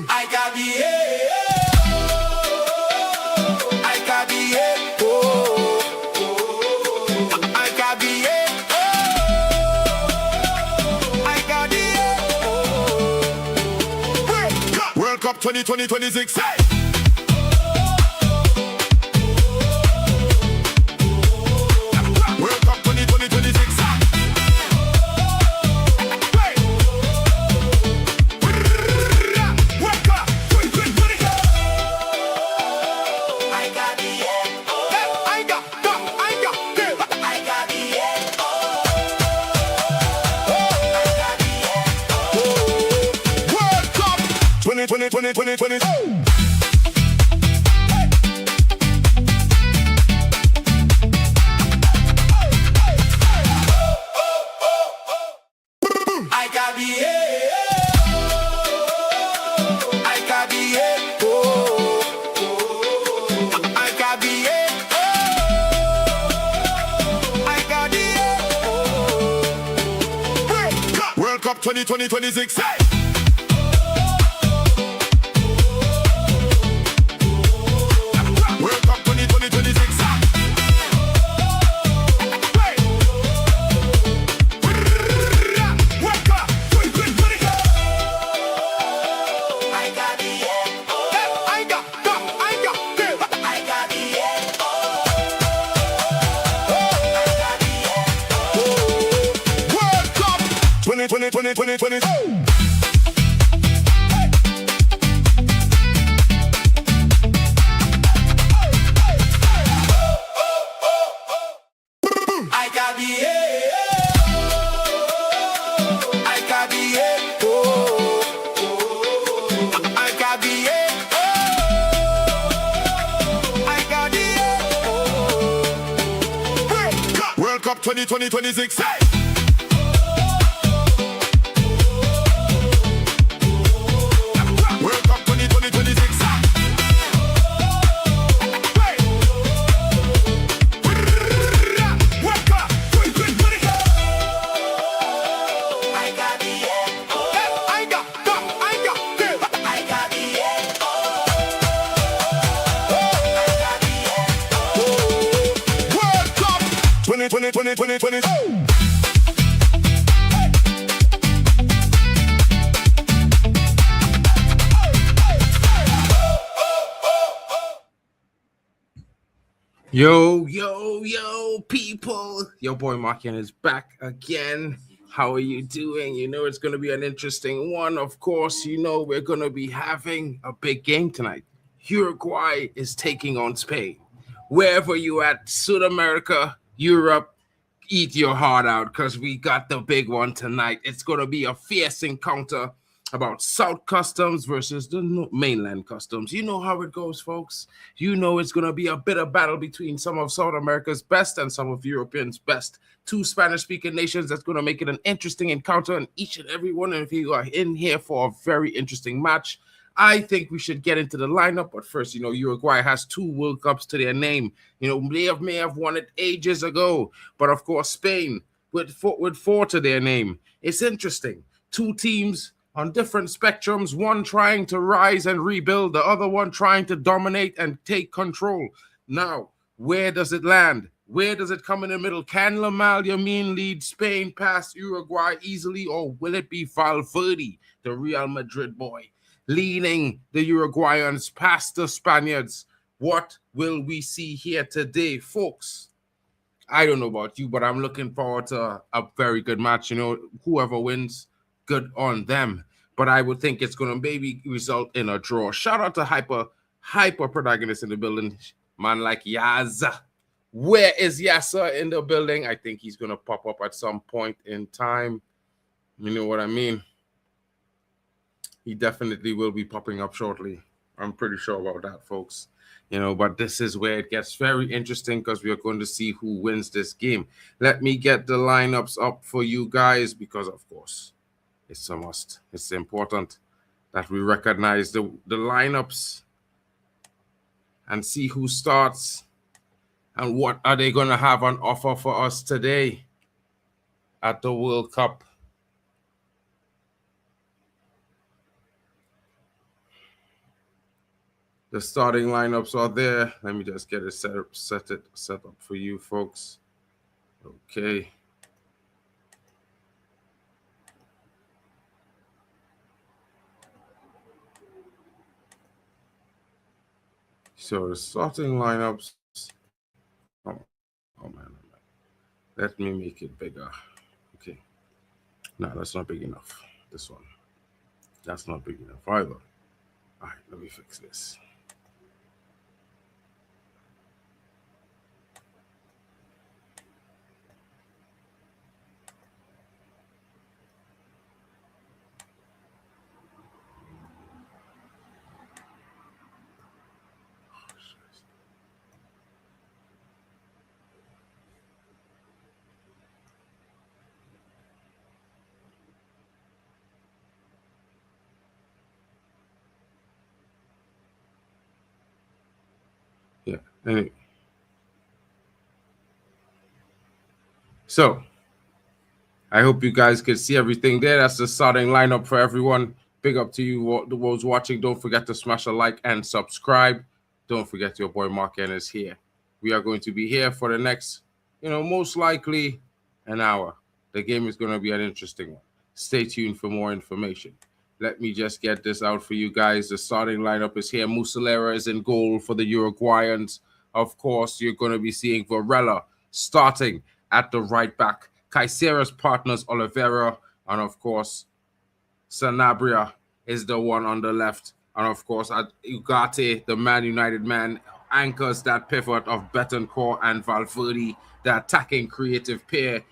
I got the I got the I got the I got the World Cup 2026. World Cup 2026. World Cup 2026. World Cup 2026. World Cup 2020. I got the I got the I got the I got the World Cup 2026. World Cup 2026. World Cup 2020. Yo, people. Your boy Markian is back again. How are you doing? You know it's going to be an interesting one. Of course, you know we're going to be having a big game tonight. Uruguay is taking on Spain. Wherever you at, South America, Europe, eat your heart out because we got the big one tonight. It's going to be a fierce encounter about South Customs versus the mainland Customs. You know how it goes, folks. You know it's going to be a bitter battle between some of South America's best and some of Europeans' best. Two Spanish-speaking nations that's going to make it an interesting encounter, and each and every one of you are in here for a very interesting match. I think we should get into the lineup, but first, you know, Uruguay has 2 World Cups to their name. You know, they may have won it ages ago, but of course, Spain with 4 to their name. It's interesting. 2 teams on different spectrums, one trying to rise and rebuild, the other one trying to dominate and take control. Now, where does it land? Where does it come in the middle? Can Lamine Yamin lead Spain past Uruguay easily, or will it be Valverde, the Real Madrid boy, leading the Uruguayans past the Spaniards? What will we see here today, folks? I don't know about you, but I'm looking forward to a very good match. You know, whoever wins, good on them. But I would think it's going to maybe result in a draw. Shout out to Hyper Protagonist in the building. Man like Yaza. Where is Yasa in the building? I think he's going to pop up at some point in time. You know what I mean? He definitely will be popping up shortly. I'm pretty sure about that, folks. You know, but this is where it gets very interesting because we are going to see who wins this game. Let me get the lineups up for you guys because, of course, it's a must. It's important that we recognize the lineups and see who starts and what are they going to have on offer for us today at the World Cup. The starting lineups are there. Let me just get it set up for you folks. Okay. So the starting lineups. Oh man. Let me make it bigger. Okay. No, that's not big enough. This one. That's not big enough either. All right, let me fix this. Yeah. Anyway. So I hope you guys could see everything there. That's the starting lineup for everyone. Big up to you, the ones watching. Don't forget to smash a like and subscribe. Don't forget your boy Mark N is here. We are going to be here for the next, most likely an hour. The game is going to be an interesting one. Stay tuned for more information. Let me just get this out for you guys. The starting lineup is here. Muslera is in goal for the Uruguayans. Of course, you're going to be seeing Varela starting at the right back. Caicero's partners Oliveira, and of course, Sanabria is the one on the left. And of course, Ugarte, the Man United man, anchors that pivot of Betancourt and Valverde, the attacking creative pair.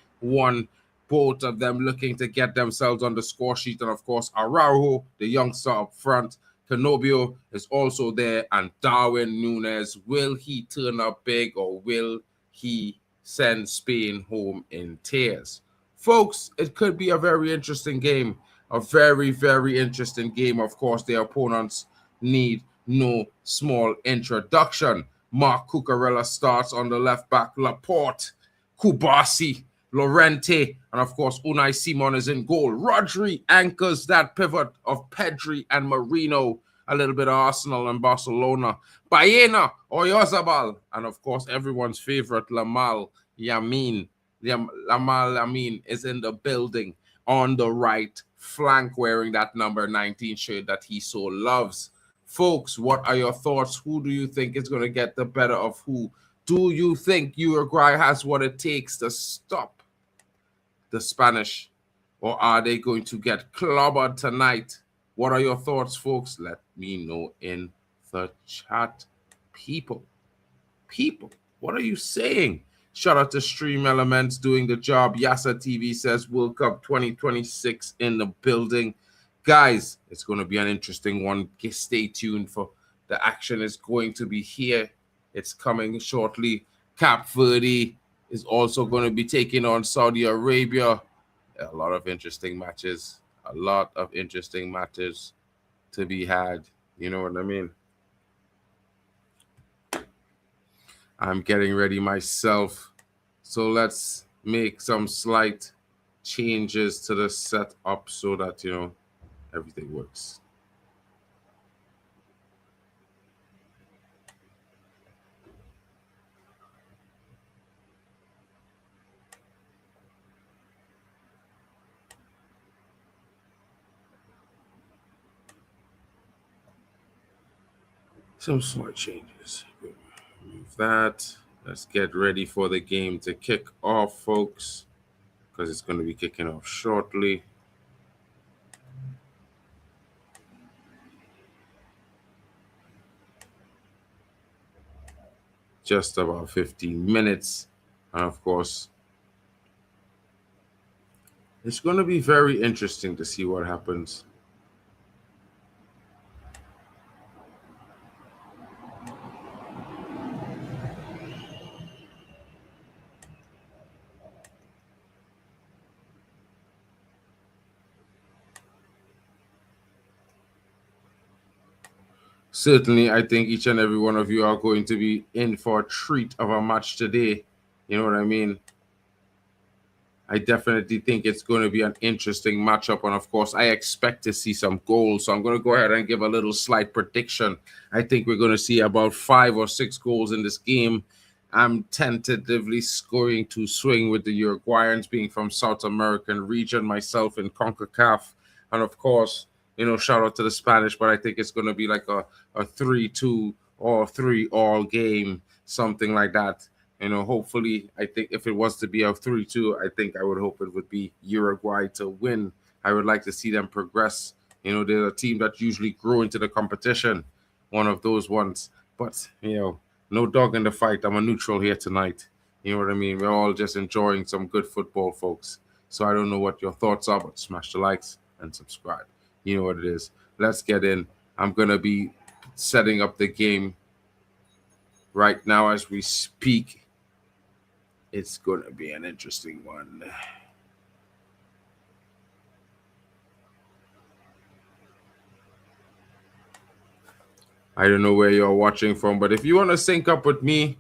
Both of them looking to get themselves on the score sheet. And of course, Araujo, the youngster up front. Canobio is also there. And Darwin Núñez, will he turn up big or will he send Spain home in tears? Folks, it could be a very interesting game. A very, very interesting game. Of course, the opponents need no small introduction. Marc Cucurella starts on the left back. Laporte, Kubasi, Llorente, and of course, Unai Simon is in goal. Rodri anchors that pivot of Pedri and Marino. A little bit of Arsenal and Barcelona. Baena, Oyarzabal, and of course, everyone's favorite, Lamal Yamin is in the building on the right flank wearing that number 19 shirt that he so loves. Folks, what are your thoughts? Who do you think is going to get the better of who? Do you think Uruguay has what it takes to stop the Spanish? Or are they going to get clobbered tonight? What are your thoughts, folks? Let me know in the chat. People, what are you saying? Shout out to Stream Elements doing the job. Yasa TV says World Cup 2026 in the building. Guys, it's going to be an interesting one. Stay tuned for the action is going to be here. It's coming shortly. Cap Verde is also going to be taking on Saudi Arabia. A lot of interesting matches. A lot of interesting matches to be had. You know what I mean? I'm getting ready myself. So let's make some slight changes to the setup so that, everything works. Some slight changes. Move that. Let's get ready for the game to kick off, folks, because it's going to be kicking off shortly. Just about 15 minutes. And of course, it's going to be very interesting to see what happens. Certainly, I think each and every one of you are going to be in for a treat of a match today. You know what I mean? I definitely think it's going to be an interesting matchup. And of course, I expect to see some goals. So I'm going to go ahead and give a little slight prediction. I think we're going to see about 5 or 6 goals in this game. I'm tentatively going to swing with the Uruguayans, being from South American region, myself in CONCACAF. And of course, shout out to the Spanish, but I think it's going to be like a 3-2 or 3-all game, something like that. Hopefully, I think if it was to be a 3-2, I think I would hope it would be Uruguay to win. I would like to see them progress. They're a team that usually grow into the competition, one of those ones. But, no dog in the fight. I'm a neutral here tonight. You know what I mean? We're all just enjoying some good football, folks. So I don't know what your thoughts are, but smash the likes and subscribe. You know what it is. Let's get in. I'm going to be setting up the game right now as we speak. It's going to be an interesting one. I don't know where you're watching from, but if you want to sync up with me,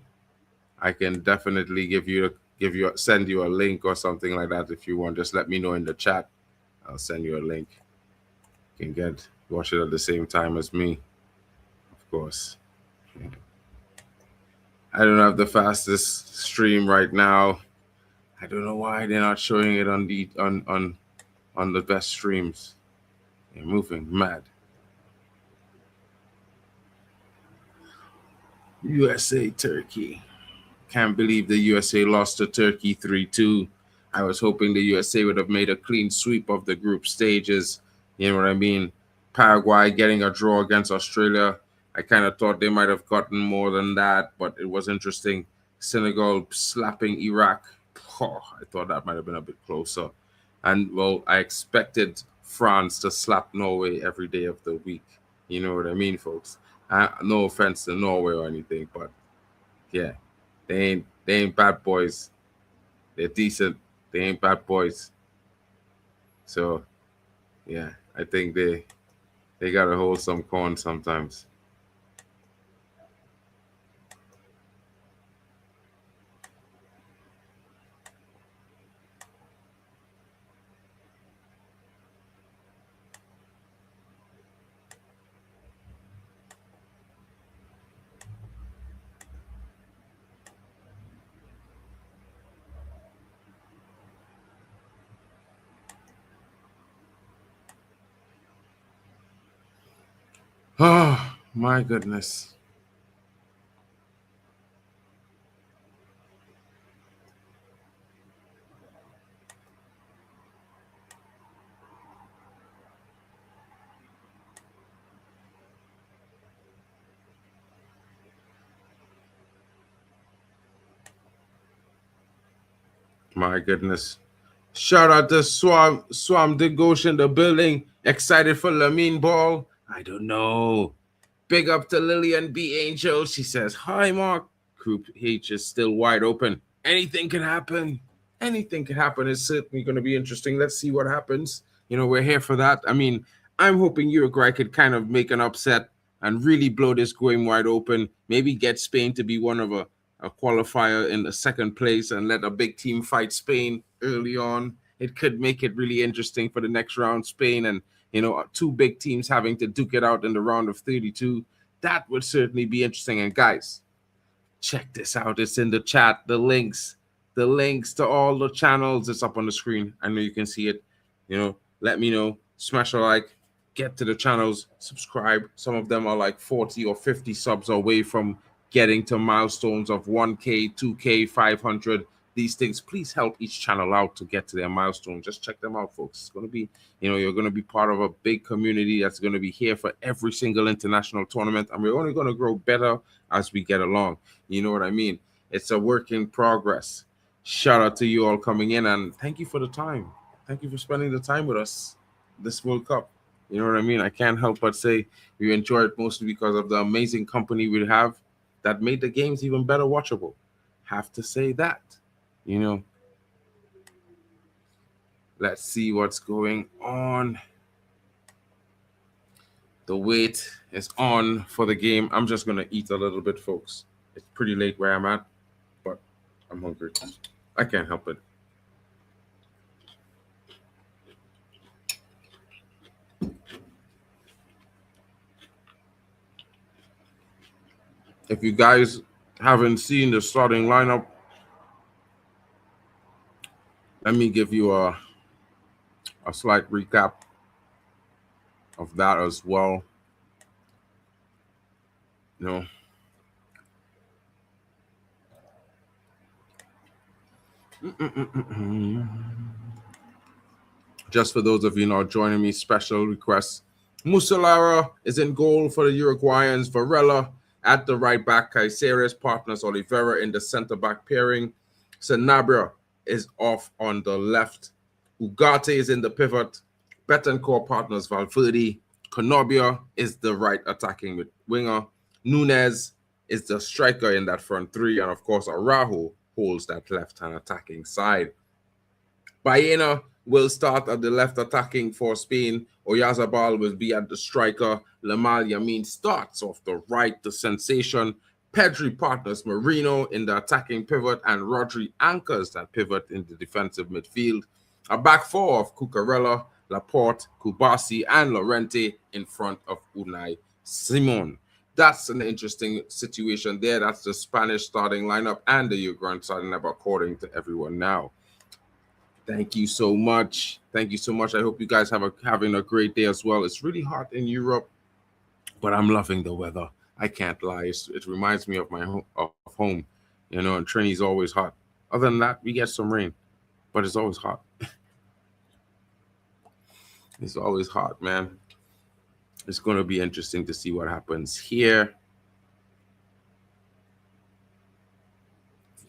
I can definitely send you a link or something like that. If you want, just let me know in the chat. I'll send you a link. You can watch it at the same time as me, of course. I don't have the fastest stream right now. I don't know why they're not showing it on the best streams. They're moving mad. USA Turkey. Can't believe the USA lost to Turkey 3-2. I was hoping the USA would have made a clean sweep of the group stages. You know what I mean? Paraguay getting a draw against Australia. I kind of thought they might have gotten more than that, but it was interesting. Senegal slapping Iraq. Oh, I thought that might have been a bit closer. And, well, I expected France to slap Norway every day of the week. You know what I mean, folks? No offense to Norway or anything, but, yeah. They ain't bad boys. They're decent. They ain't bad boys. So, yeah, I think they gotta hold some corn sometimes. Oh, my goodness. My goodness. Shout out to Swam Degosh in the building. Excited for Lamine Ball? I don't know. Big up to Lillian B. Angel. She says, hi, Mark. Group H is still wide open. Anything can happen. Anything can happen. It's certainly going to be interesting. Let's see what happens. We're here for that. I mean, I'm hoping Uruguay could kind of make an upset and really blow this game wide open. Maybe get Spain to be one of a qualifier in the second place and let a big team fight Spain early on. It could make it really interesting for the next round. Spain and, two big teams having to duke it out in the round of 32. That would certainly be interesting. And guys, check this out. It's in the chat. The links to all the channels. It's up on the screen. I know you can see it. Let me know. Smash a like. Get to the channels. Subscribe. Some of them are like 40 or 50 subs away from getting to milestones of 1K, 2K, 500. These things, please help each channel out to get to their milestone. Just check them out, folks. It's going to be, you're going to be part of a big community that's going to be here for every single international tournament. And we're only going to grow better as we get along. You know what I mean? It's a work in progress. Shout out to you all coming in, and thank you for the time. Thank you for spending the time with us this World Cup. You know what I mean? I can't help but say we enjoy it mostly because of the amazing company we have that made the games even better watchable. Have to say that. Let's see what's going on. The wait is on for the game. I'm just going to eat a little bit, folks. It's pretty late where I'm at, but I'm hungry. I can't help it. If you guys haven't seen the starting lineup, let me give you a slight recap of that as well. You know, just for those of you not joining me, special request. Musalara is in goal for the Uruguayans. Varela at the right back. Caiceres partners Oliveira in the center back pairing. Sanabria is off on the left. Ugarte is in the pivot. Betancourt partners Valverde. Conobia is the right attacking winger. Nunez is the striker in that front three. And of course, Araujo holds that left-hand attacking side. Baena will start at the left attacking for Spain. Oyarzabal will be at the striker. Lamal Yamin starts off the right, the sensation. Pedri partners Marino in the attacking pivot, and Rodri anchors that pivot in the defensive midfield. A back four of Cucurella, Laporte, Kubasi, and Lorente in front of Unai Simon. That's an interesting situation there. That's the Spanish starting lineup and the Uruguayan starting lineup according to everyone now. Thank you so much. Thank you so much. I hope you guys having a great day as well. It's really hot in Europe, but I'm loving the weather. I can't lie. It reminds me of my home, you know, and Trinity's always hot. Other than that, we get some rain, but it's always hot. It's always hot, man. It's going to be interesting to see what happens here.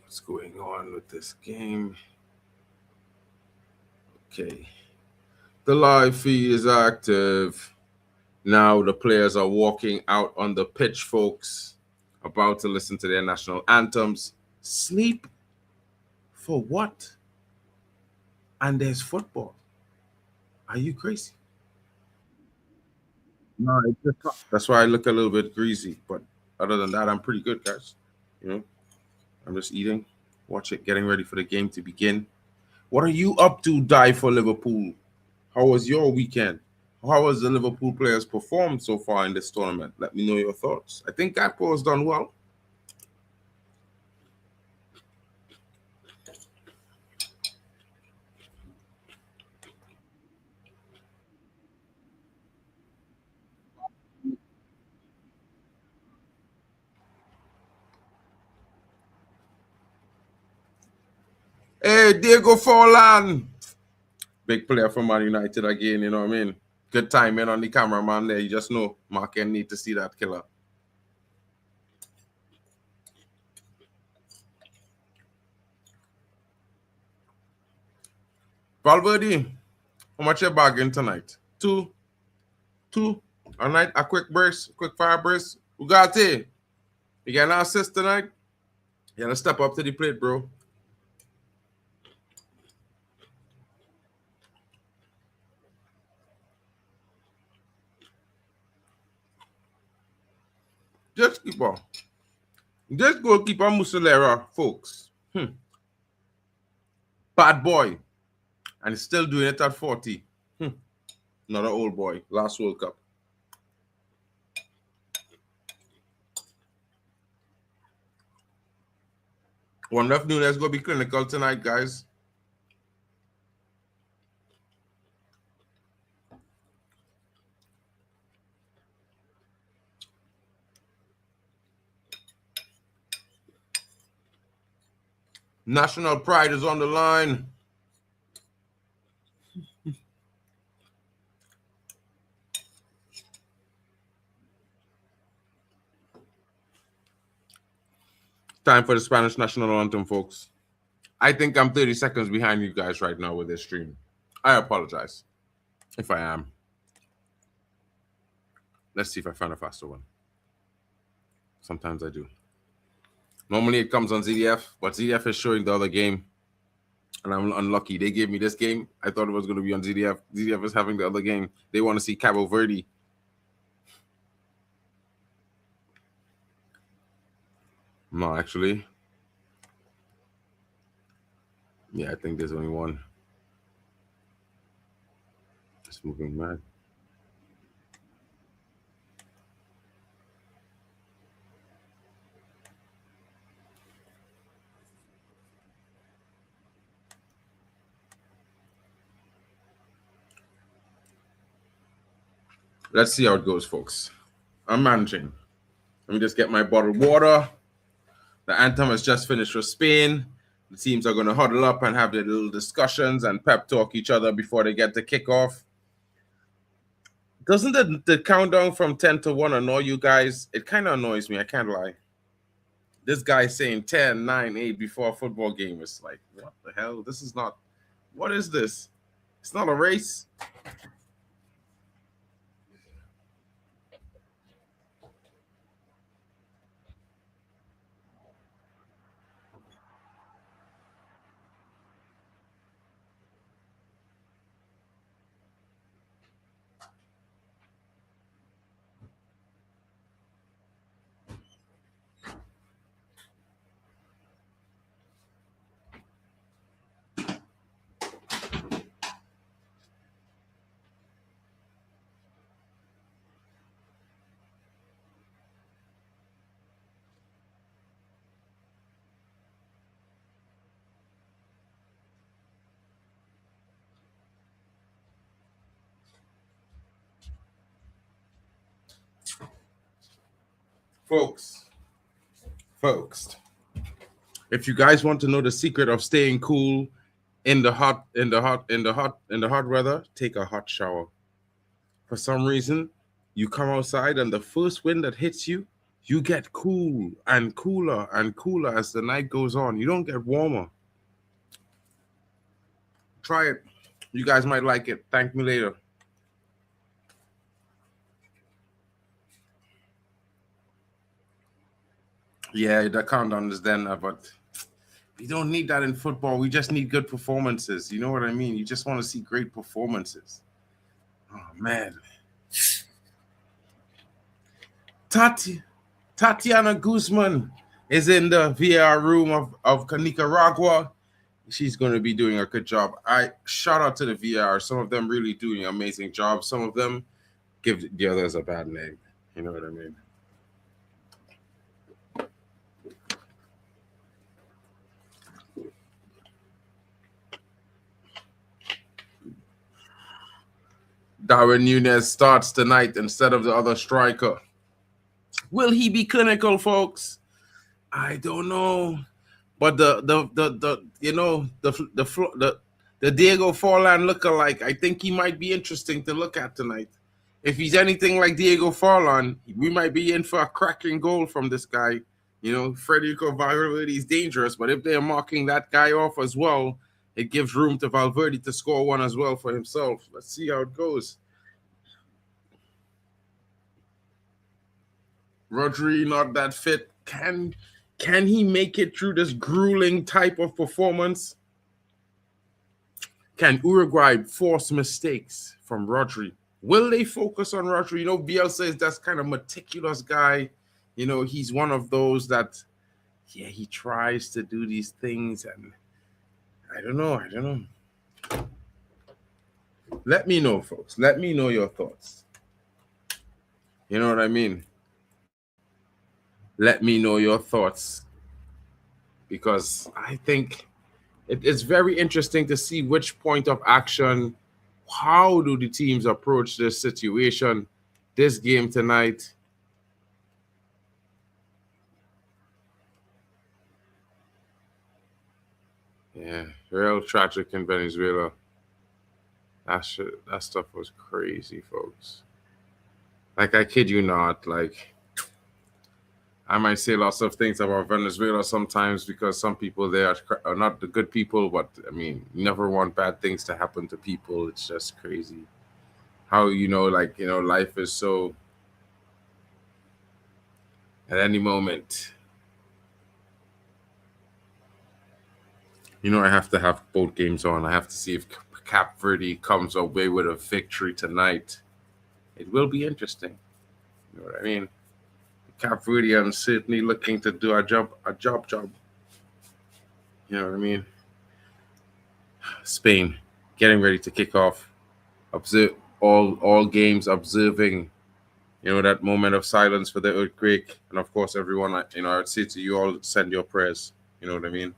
What's going on with this game? Okay. The live feed is active. Now the players are walking out on the pitch, folks, about to listen to their national anthems. Sleep for what? And there's football. Are you crazy? No, it's just hot. That's why I look a little bit greasy. But other than that, I'm pretty good, guys. You know, I'm just eating, watch it, getting ready for the game to begin. What are you up to, Die for Liverpool? How was your weekend? How has the Liverpool players performed so far in this tournament? Let me know your thoughts. I think Gakpo has done well. Hey, Diego Forlan. Big player for Man United again, you know what I mean? Good timing on the cameraman there. You just know Mark and need to see that killer. Valverde, how much you bargain tonight? Two. A night, a quick burst, quick fire burst. Ugarte, you got an assist tonight? You gotta step up to the plate, bro. Just keep on. This goalkeeper Muslera, folks. Bad boy. And he's still doing it at 40. Not an old boy. Last World Cup. One left Nunes going to be clinical tonight, guys. National pride is on the line. Time for the Spanish national anthem, folks. I think I'm 30 seconds behind you guys right now with this stream. I apologize if I am. Let's see if I find a faster one. Sometimes I do. Normally it comes on ZDF, but ZDF is showing the other game. And I'm unlucky. They gave me this game. I thought it was going to be on ZDF. ZDF is having the other game. They want to see Cabo Verde. No, actually. Yeah, I think there's only one. It's moving mad. Let's see how it goes, folks. I'm managing. Let me just get my bottled water. The anthem has just finished for Spain. The teams are going to huddle up and have their little discussions and pep talk each other before they get to kickoff. Doesn't the countdown from 10 to 1 annoy you guys? It kind of annoys me. I can't lie. This guy saying 10, 9, 8 before a football game is like, what the hell? This is not, what is this? It's not a race. Folks, if you guys want to know the secret of staying cool in the hot weather, take a hot shower. For some reason, you come outside and the first wind that hits you, you get cool and cooler and cooler as the night goes on. You don't get warmer. Try it. You guys might like it. Thank me later. Yeah, the countdown is then, but we don't need that in football. We just need good performances. You know what I mean? You just want to see great performances. Oh, man. Tatiana Guzman is in the VAR room of Nicaragua. She's going to be doing a good job. I shout out to the VAR. Some of them really doing an amazing job. Some of them give the others a bad name. You know what I mean? Darwin Núñez starts tonight instead of the other striker. Will he be clinical, folks? I don't know. But the Diego Forlan lookalike, I think he might be interesting to look at tonight. If he's anything like Diego Forlan, we might be in for a cracking goal from this guy. You know, Federico Valverde is dangerous, but if they're marking that guy off as well, it gives room to Valverde to score one as well for himself. Let's see how it goes. Rodri not that fit. Can he make it through this grueling type of performance? Can Uruguay force mistakes from Rodri? Will they focus on Rodri? You know, Bielsa is that kind of meticulous guy. You know, he's one of those that, yeah, he tries to do these things, and I don't know. Let me know, folks. Let me know your thoughts. You know what I mean? Let me know your thoughts, because I think it's very interesting to see which point of action, how do the teams approach this situation, this game tonight. Yeah, real tragic in Venezuela. That stuff was crazy, folks. Like, I kid you not, like, I might say lots of things about Venezuela sometimes because some people there are not the good people, but I mean, you never want bad things to happen to people. It's just crazy how, life is so at any moment. I have to have both games on. I have to see if Cap Verde comes away with a victory tonight. It will be interesting. You know what I mean? Cap Verde and Sydney looking to do a job. You know what I mean? Spain getting ready to kick off. Observe all games, observing, that moment of silence for the earthquake. And of course, everyone, I'd say to you all, send your prayers. You know what I mean?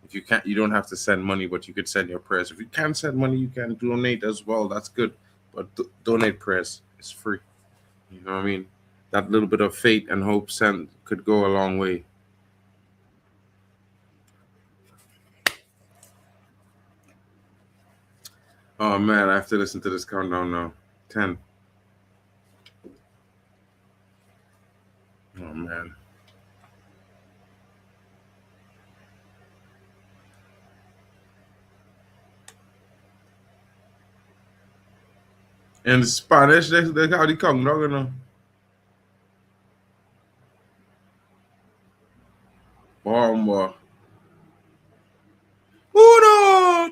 If you can't, you don't have to send money, but you could send your prayers. If you can't send money, you can donate as well. That's good. But donate prayers. It's free. You know what I mean? That little bit of faith and hope sent could go a long way. Oh man, I have to listen to this countdown now. 10. Oh man. In Spanish, they got the countdown, you know. Bomba. Uno!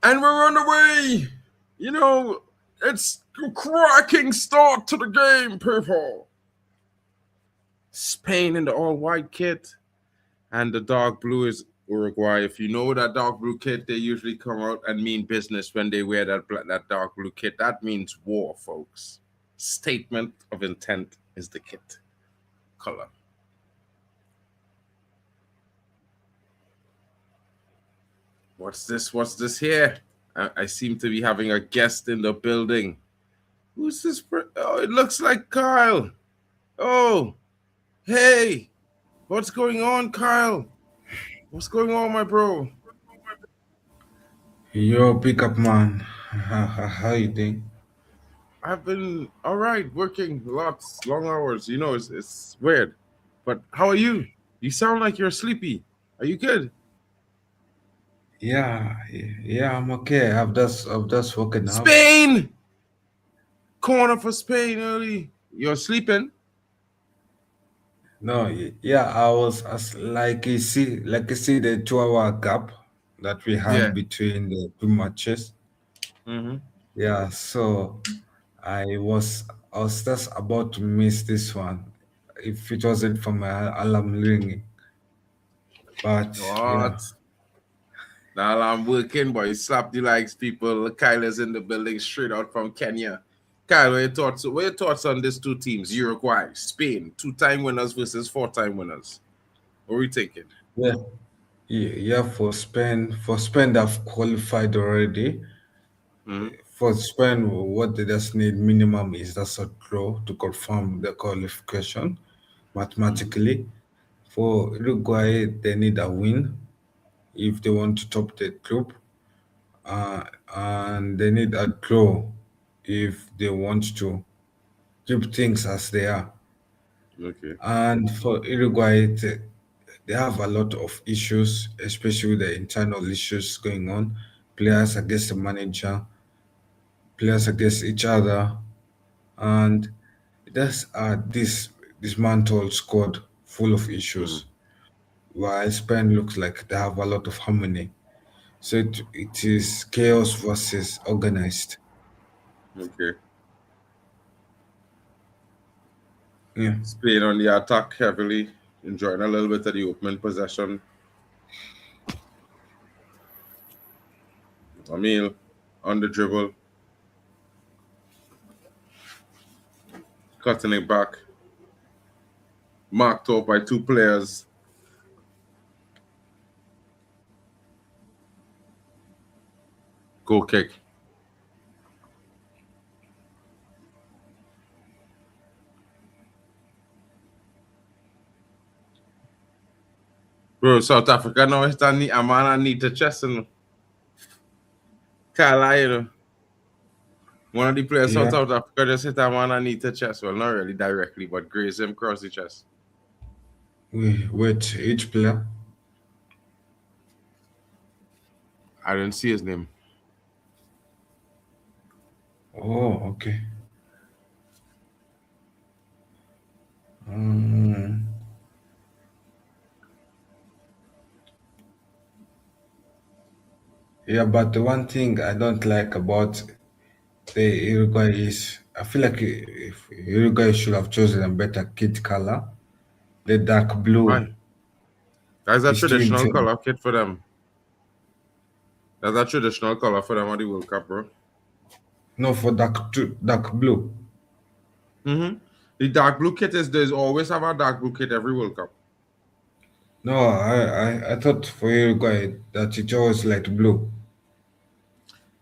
And we're on the way. You know, it's a cracking start to the game, people. Spain in the all white kit, and the dark blue is Uruguay. If you know that dark blue kit, they usually come out and mean business when they wear that dark blue kit. That means war, folks. Statement of intent is the kit color. What's this? What's this here? I seem to be having a guest in the building. Who's this? Oh, it looks like Kyle. Oh, hey, what's going on, Kyle? What's going on, my bro? Yo, pickup man, how you doing? I've been all right, working lots, long hours. You know, it's weird. But how are you? You sound like you're sleepy. Are you good? Yeah, yeah, I'm okay. I've just woken up. Spain! Corner for Spain early. You're sleeping? No, yeah, I was like you see the 2 hour gap that we Yeah. had between the two matches. Mm-hmm. Yeah, so I was just about to miss this one if it wasn't for my alarm ringing. But yeah, What? Now I'm working, boy. Slap the likes, people. Kyle is in the building straight out from Kenya. Kyle, what are your thoughts on these two teams? Uruguay, Spain, two-time winners versus four-time winners. What are we thinking? yeah, yeah. For Spain, they've qualified already. Mm-hmm. For Spain, what they just need minimum is just a draw to confirm the qualification Mm-hmm. mathematically. For Uruguay, they need a win if they want to top the group, and they need a draw if they want to keep things as they are. Okay. And for Uruguay, they have a lot of issues, especially with the internal issues going on, players against the manager, players against each other, and that's this dismantled squad full of Mm-hmm. issues. While Spain looks like they have a lot of harmony. So it is chaos versus organized. Okay. Yeah. Spain on the attack heavily, enjoying a little bit of the opening possession. Emil on the dribble, cutting it back, marked off by two players. Goal kick. Bro, South Africa now está ni amana ni to chest and Carlisle. One of the players from Yeah. South Africa just hit Amana knee to chest. Well, not really directly, but grazed him across the chest. Wait, each player. I didn't see his name. Oh, okay. Um, yeah, but the one thing I don't like about the Uruguay is I feel like if Uruguay should have chosen a better kit color. The dark blue Why? That's a is too traditional intense. color kit for them. That's a traditional color for them at the World Cup, bro. No, for dark blue. Mm-hmm. The dark blue kit is there's always have a dark blue kit every World Cup. No, I thought for Uruguay that it was light blue.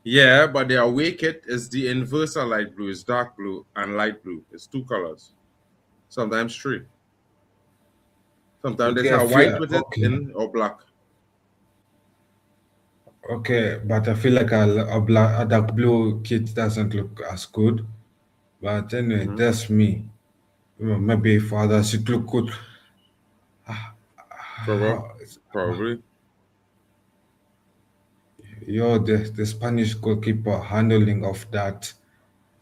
Yeah, but the away kit is the inverse of light blue. It's dark blue and light blue. It's two colors. Sometimes three. Sometimes they Okay, have white with it okay, in or black. okay, but I feel like a dark blue kit doesn't look as good. But anyway, Hmm. that's me. Maybe for others it look good. Probably. How, Probably. the Spanish goalkeeper handling of that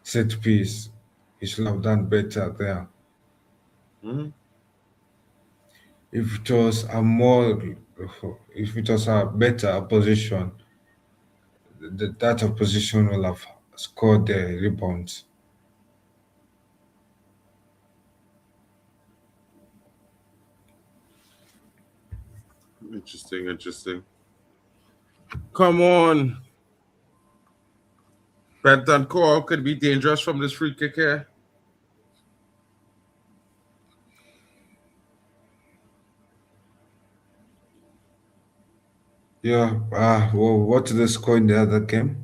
set piece, he should have done better there. Hmm. If it was a more, if it was a better opposition, that opposition will have scored the rebounds. Interesting, interesting. Come on. Bentoncourt could be dangerous from this free kick here. Yeah, well, what's the score in the other game?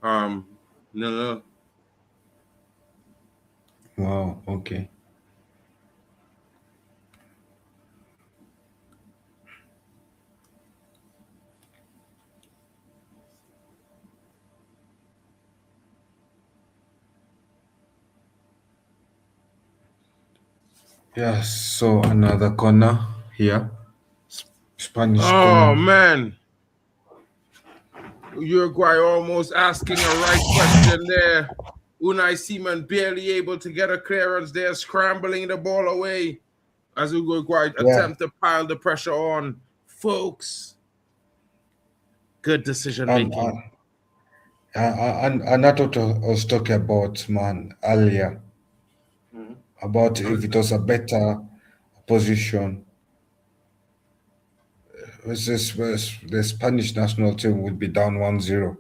Um, no, no. Wow, okay. Yeah, so another corner here. Spanish Oh corner. man. Uruguay almost asking a right question there. Unai Simon barely able to get a clearance there, scrambling the ball away as Uruguay Yeah, attempt to pile the pressure on. Folks, good decision and making. and that's what I was talking about, man, earlier. About if it was a better position, the Spanish national team would be down 1-0.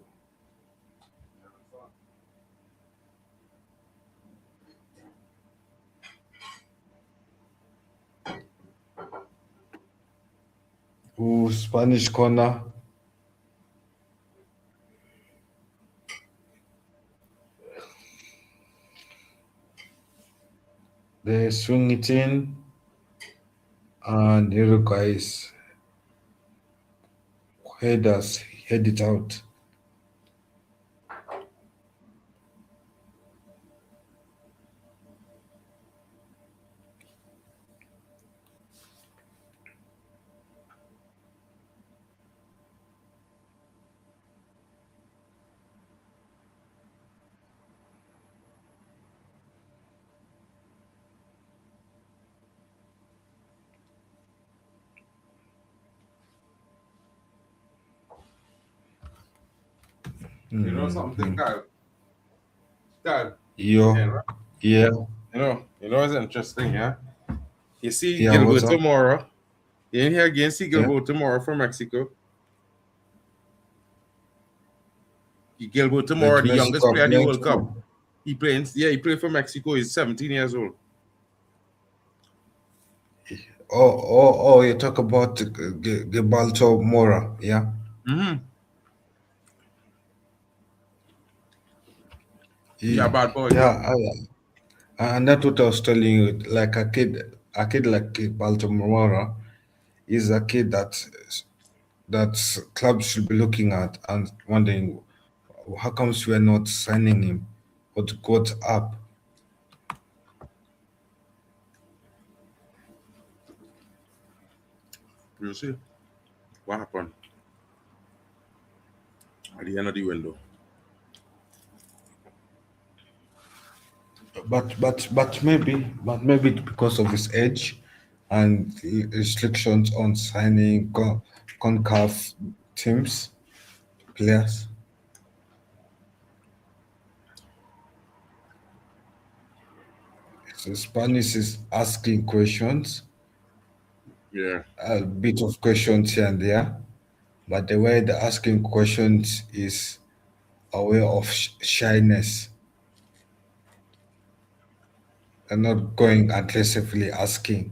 Ooh, Spanish corner. They swing it in, and Uruguay's headers head it out. You know something, Mhm. Kyle? Kyle, Yo, yeah, yeah, it's interesting, yeah. You see yeah. What's Gilberto up? Mora. You in here again, see Yeah, Gilberto Mora from Mexico. Gilberto Mora, like the youngest Mexico player in the playing World Cup. for. He played for Mexico. He's 17 years old. Oh, you talk about Gibalto Mora, yeah? Mm-hmm. Yeah, Yeah, bad boy. yeah, and that's what I was telling you. Like a kid like Gibalto Mora is a kid that clubs should be looking at and wondering how comes we're not signing him? What's up? You see what happened at the end of the window. But maybe because of his age and restrictions on signing CONCACAF teams players. So Spanish is asking questions, Yeah. a bit of questions here and there, but the way they're asking questions is a way of shyness. They're not going aggressively asking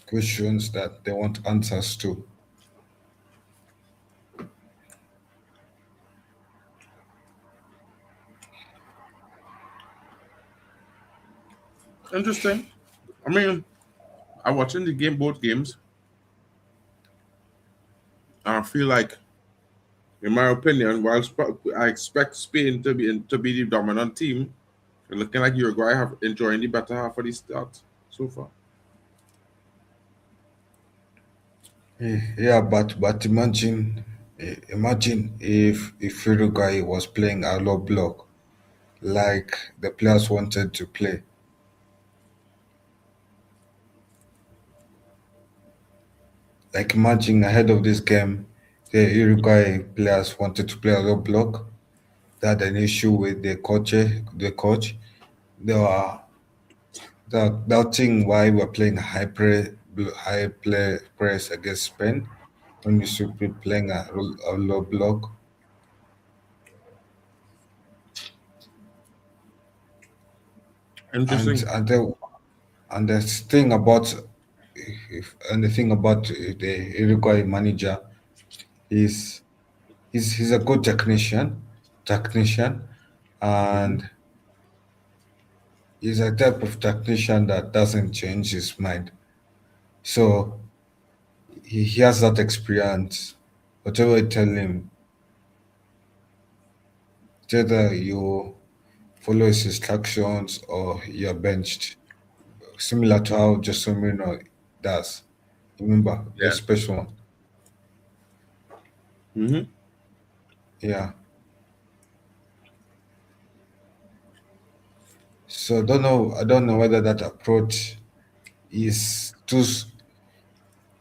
questions that they want answers to. Interesting. I mean, I watching the game, both games, and I feel like, in my opinion, while I expect Spain to be the dominant team, it's looking like Uruguay have enjoying the better half of the start so far. Yeah, but imagine if Uruguay was playing a low block like the players wanted to play. Like imagine ahead of this game, the Uruguay players wanted to play a low block. They had an issue with the coach. The coach, they were doubting why we're playing high play press against Spain when we should be playing a low block. And Interesting. and the and the thing about and the thing about the Uruguay manager is he's a good technician, Hmm. and he's a type of technician that doesn't change his mind. So he has that experience. Whatever you tell him, either you follow his instructions or you're benched. Similar to how Jose Mourinho does. Remember, the Yeah. special one. Hmm. Yeah. So I don't know whether that approach is too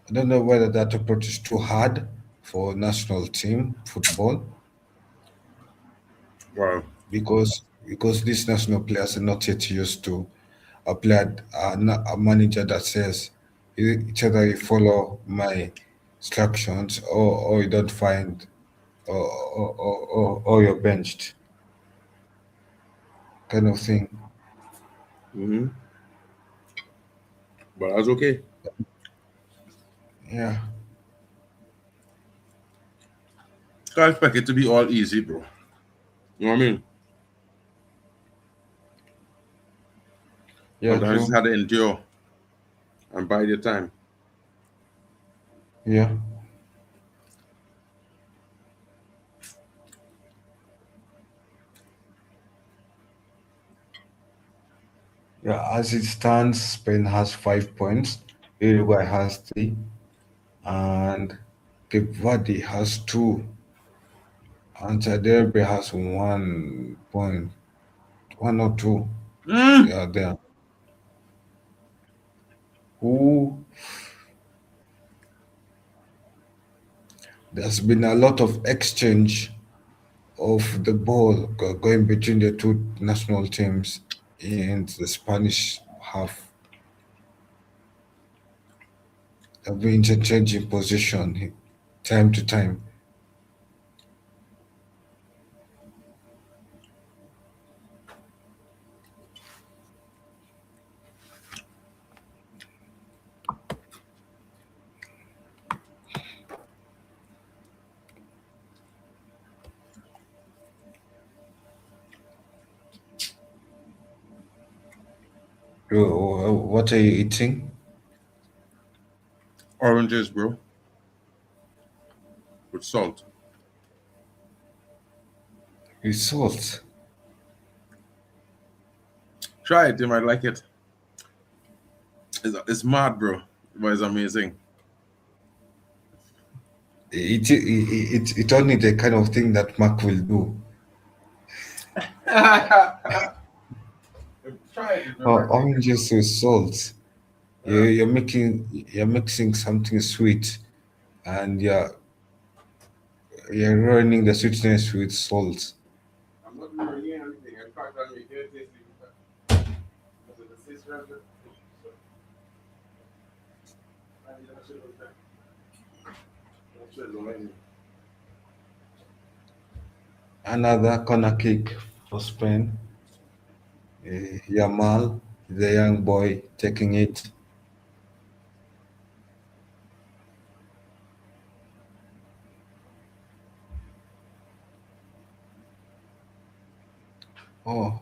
I don't know whether that approach is too hard for national team football Wow. because these national players are not yet used to a manager that says it's either you follow my instructions or you don't find or you're benched kind of thing. Hmm. But that's okay. Yeah, Can't expect it to be all easy, bro. You know what I mean? yeah, Sometimes you true. just had to endure and bide your time. Yeah, yeah. As it stands, Spain has 5 points, Uruguay has three, and Cape Verde has two, and Saudi Arabia has 1 point, one or two. Mm. Yeah, there. Who There's been a lot of exchange of the ball going between the two national teams in the Spanish half. They've been interchanging position time to time. What are you eating? Oranges, bro, with salt. It's salt. Try it, you might like it. It's mad, bro, but it's amazing. It's only the kind of thing that Mark will do. Try it, you might like it, bro. Oranges with salt. Yeah. You're mixing something sweet, and you're ruining the sweetness with salt. I'm not doing anything. In fact, I'm making it taste even better. Because of the taste rather. So, I need to show them. I'll show them. Another corner kick for Spain. Yamal, the young boy, taking it. Oh,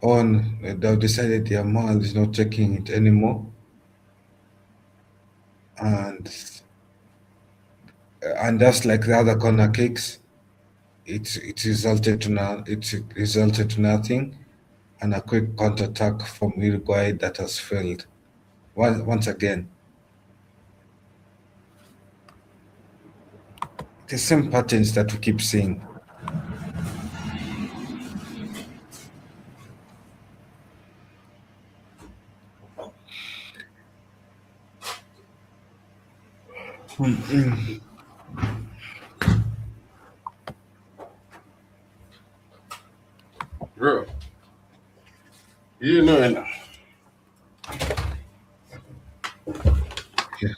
on, they've decided their mall is not taking it anymore, and just like the other corner kicks, it resulted to nothing, and a quick counterattack from Uruguay that has failed once again. The same patterns that we keep seeing. Bro, you know it. Yeah.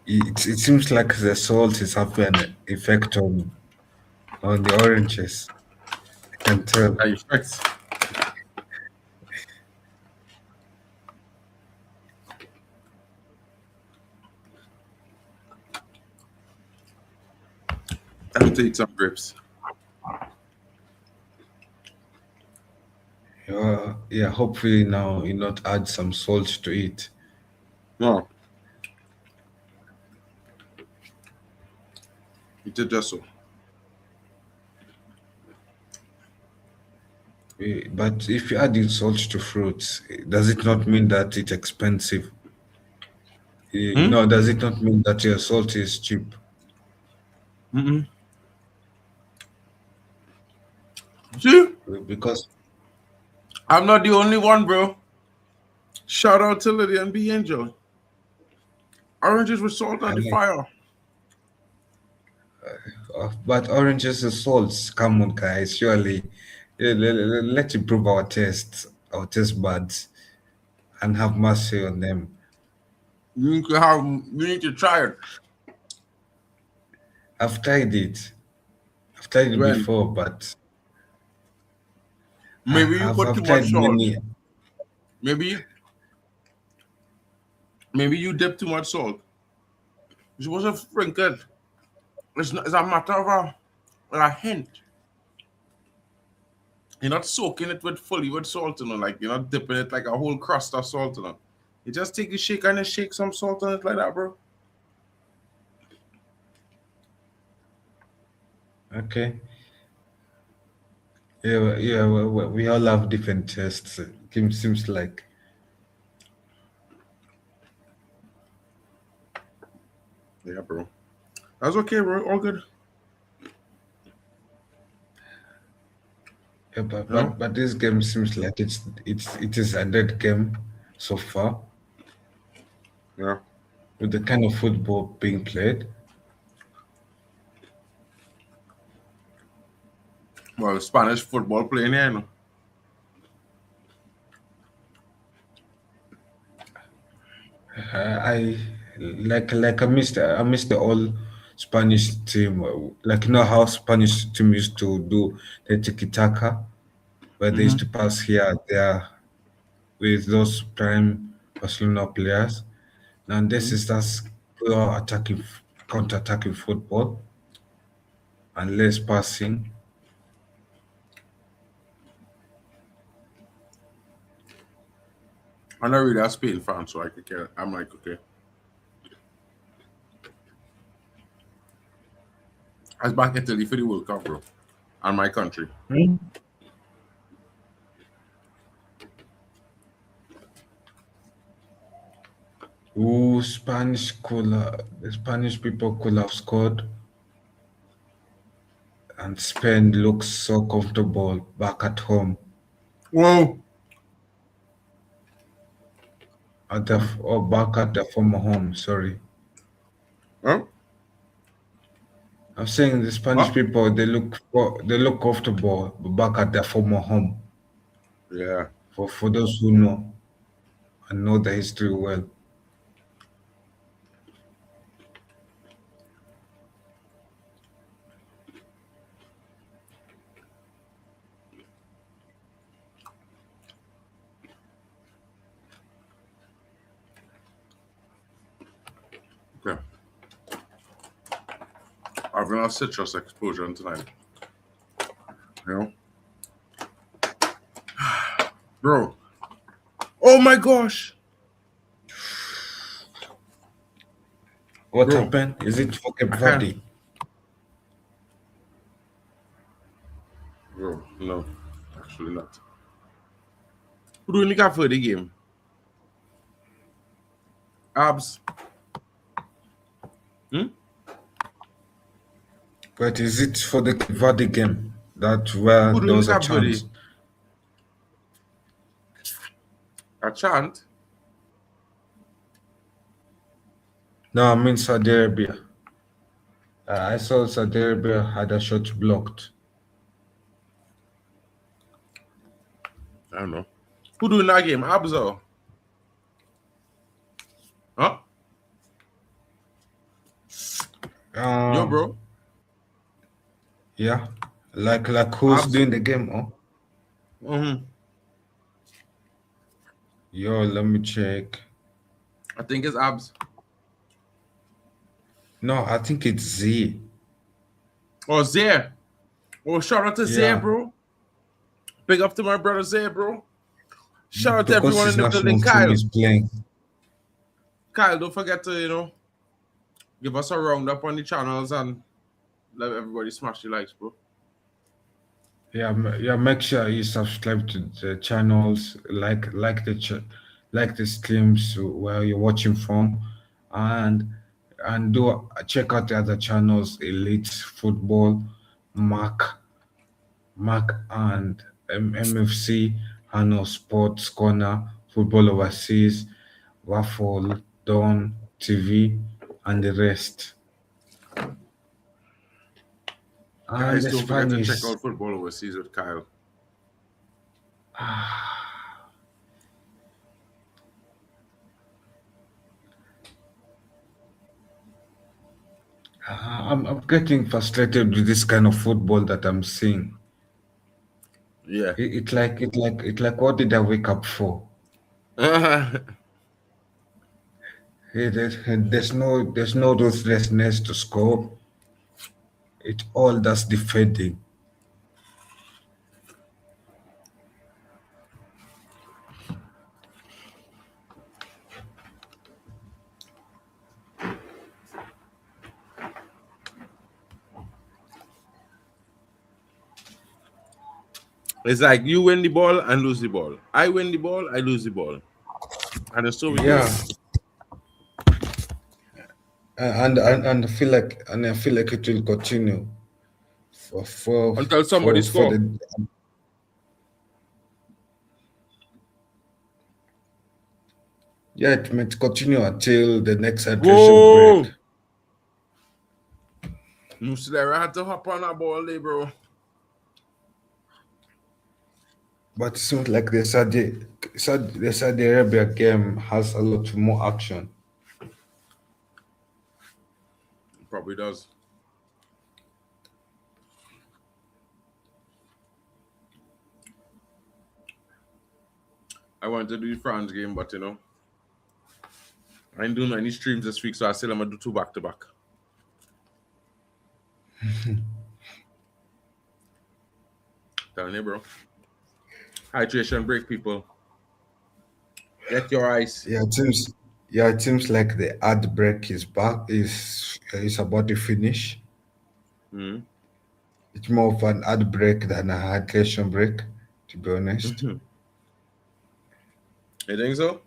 It seems like the salt is having an effect on the oranges. I can tell. Are you fixed? Time to eat some grapes. Yeah, hopefully now you not add some salt to it. No, eat it just so. But if you add in salt to fruits, does it not mean that it's expensive? Hmm? No, does it not mean that your salt is cheap? Mm-mm. See, Because I'm not the only one, bro. Shout out to Lydia and B Angel. Oranges with salt I on the like, fire. but oranges and salts. Come on, guys, surely let's improve our taste buds, and have mercy on them. You need to try it. I've tried it. I've tried it When before, but maybe you put too I've much tried salt. many. Maybe maybe you dip too much salt. You're supposed to sprinkle it. It's a matter of a hint. You're not soaking it with fully with salt, like you're not dipping it like a whole crust of salt, You just take a shake and then shake some salt on it like that, bro. Okay. Yeah, yeah. We all have different tastes. It seems like. Yeah, bro. That's okay, bro. All good. Yeah, You know? but this game seems like it is a dead game so far, Yeah. with the kind of football being played. Well, Spanish football playing here, I I missed the old Spanish team. Like, you know how Spanish team used to do the tiki taka, where they used to pass here and there with those prime Barcelona players. And this is just pure counter attacking football and less passing. I'm not really a Spain fan, so I could care. I'm like, okay. I was back Italy for the World Cup, bro. And my country. The Spanish people could have scored, and Spain looks so comfortable back at home, Whoa. or back at their former home. Sorry, Huh? I'm saying the Spanish What? people they look comfortable back at their former home. Yeah. For those who know and know the history well. Okay. I've enough citrus exposure tonight. You know? Bro. Oh my gosh. What Bro, happened? Is it for Cape I can't. Verde? Bro, no. Actually not. Who do we look at for the game? Abs. Hmm? But is it for the Cape Verde game? That where Who do there we was look a at for the chance? a chant? No, I mean Saudi Arabia. I saw Saudi Arabia had a shot blocked. I don't know. Who do in that game? Abs or? Huh? Yo, Um, bro. yeah, like who's Abs. doing the game? Oh, Mm-hmm. yo, let me check. I think it's abs. No, I think it's Z. Oh, Zaire. Oh, shout out to Zaire, Yeah, bro. Big up to my brother Zaire, bro. Shout out to because everyone his in the building. national team Kyle. is playing. Kyle, don't forget to, give us a roundup on the channels and let everybody smash the likes, bro. Yeah, yeah. Make sure you subscribe to the channels, like the streams where you're watching from, and do check out the other channels: Elite Football, Mark, and MFC, Hano Sports Corner, Football Overseas, Waffle, Dawn TV, and the rest. And Guys, the don't forget to check Spanish. out Football Overseas with Kyle. I'm getting frustrated with this kind of football that I'm seeing. Yeah. What did I wake up for? Yeah, There's no ruthlessness to score. It all does defending. it's like you win the ball and lose the ball. I win the ball, I lose the ball. And so we Yeah, going. and I feel like it will continue Until somebody for score. the yeah, it might continue until the next hydration break. Whoa! Muslera had to hop on that ball there, bro. But it seems like the Saudi Arabia game has a lot more action. Probably does. I wanted to do the France game, but I ain't doing any streams this week, so I said I'm gonna do 2 back to back. Telling you, bro. Hydration break, people. Get your ice. It seems like the ad break is back is about to finish. Mm-hmm. It's more of an ad break than a hydration break, to be honest. You think so?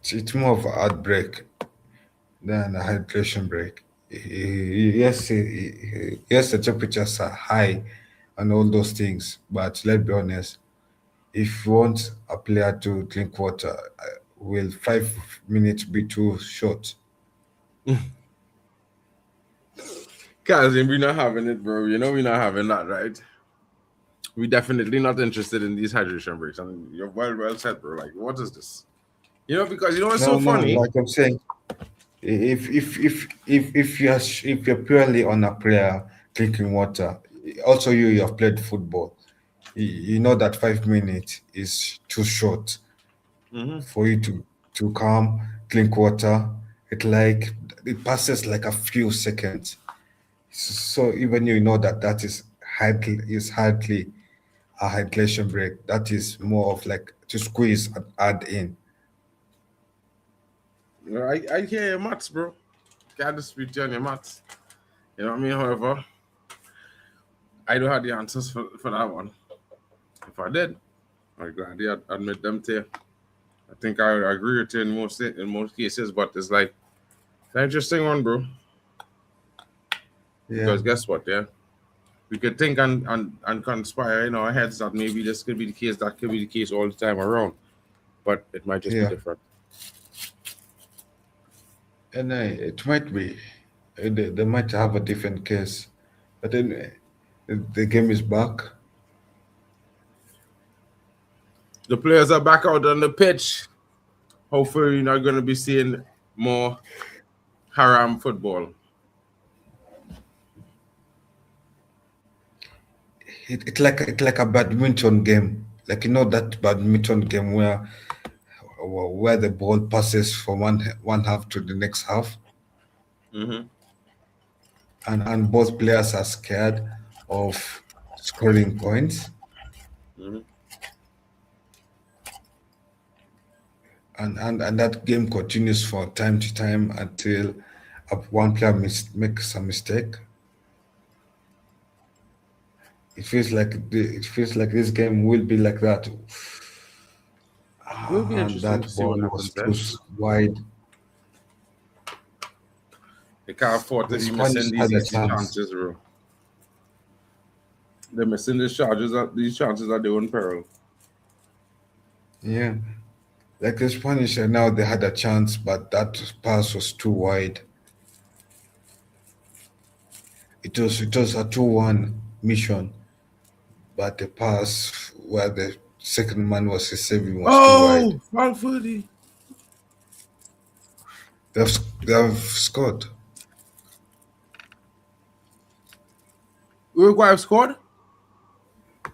It's more of an ad break than a hydration break. Yes, the temperatures are high and all those things, but let's be honest, if you want a player to drink water, will 5 minutes be too short? Cause we're not having it, bro. We're not having that, right? We definitely not interested in these hydration breaks. And you're well said, bro. Like, what is this? Because it's so No, funny. like I'm saying, if you're purely on a player drinking water, also you have played football, you know that 5 minutes is too short Mm-hmm. for you to come drink water. It passes like a few seconds. So even you know that is hardly a hydration break. That is more of like to squeeze and add in. I hear your maths, bro. Can't dispute you on your maths. You know what I mean? However, I don't have the answers for that one. If I did, I'd gladly admit them to you. I think I would agree with you in most cases, but it's like it's an interesting one, bro. Yeah, Because guess what, yeah? We could think and conspire in our heads that maybe this could be the case, that could be the case all the time around. But it might just be yeah. different. And it might be. They might have a different case. But then the game is back. The players are back out on the pitch. Hopefully you're not gonna be seeing more haram football. It's like a badminton game. Like you know that badminton game where the ball passes from one half to the next half, Mm-hmm. and both players are scared of scoring points, Mm-hmm. and that game continues for time to time until one player makes a mistake. It feels like this game will be like that. It will be And interesting to that see ball what was happens too there. wide. They can't afford to The be Spanish missing these had a easy chance. chances, bro. They're missing these chances at their own peril. Yeah. Like the Spanish now they had a chance, but that pass was too wide. It was a 2-1 mission, but the pass where the second man was receiving was too wide. Oh, foul footy. They have scored. Uruguay have scored?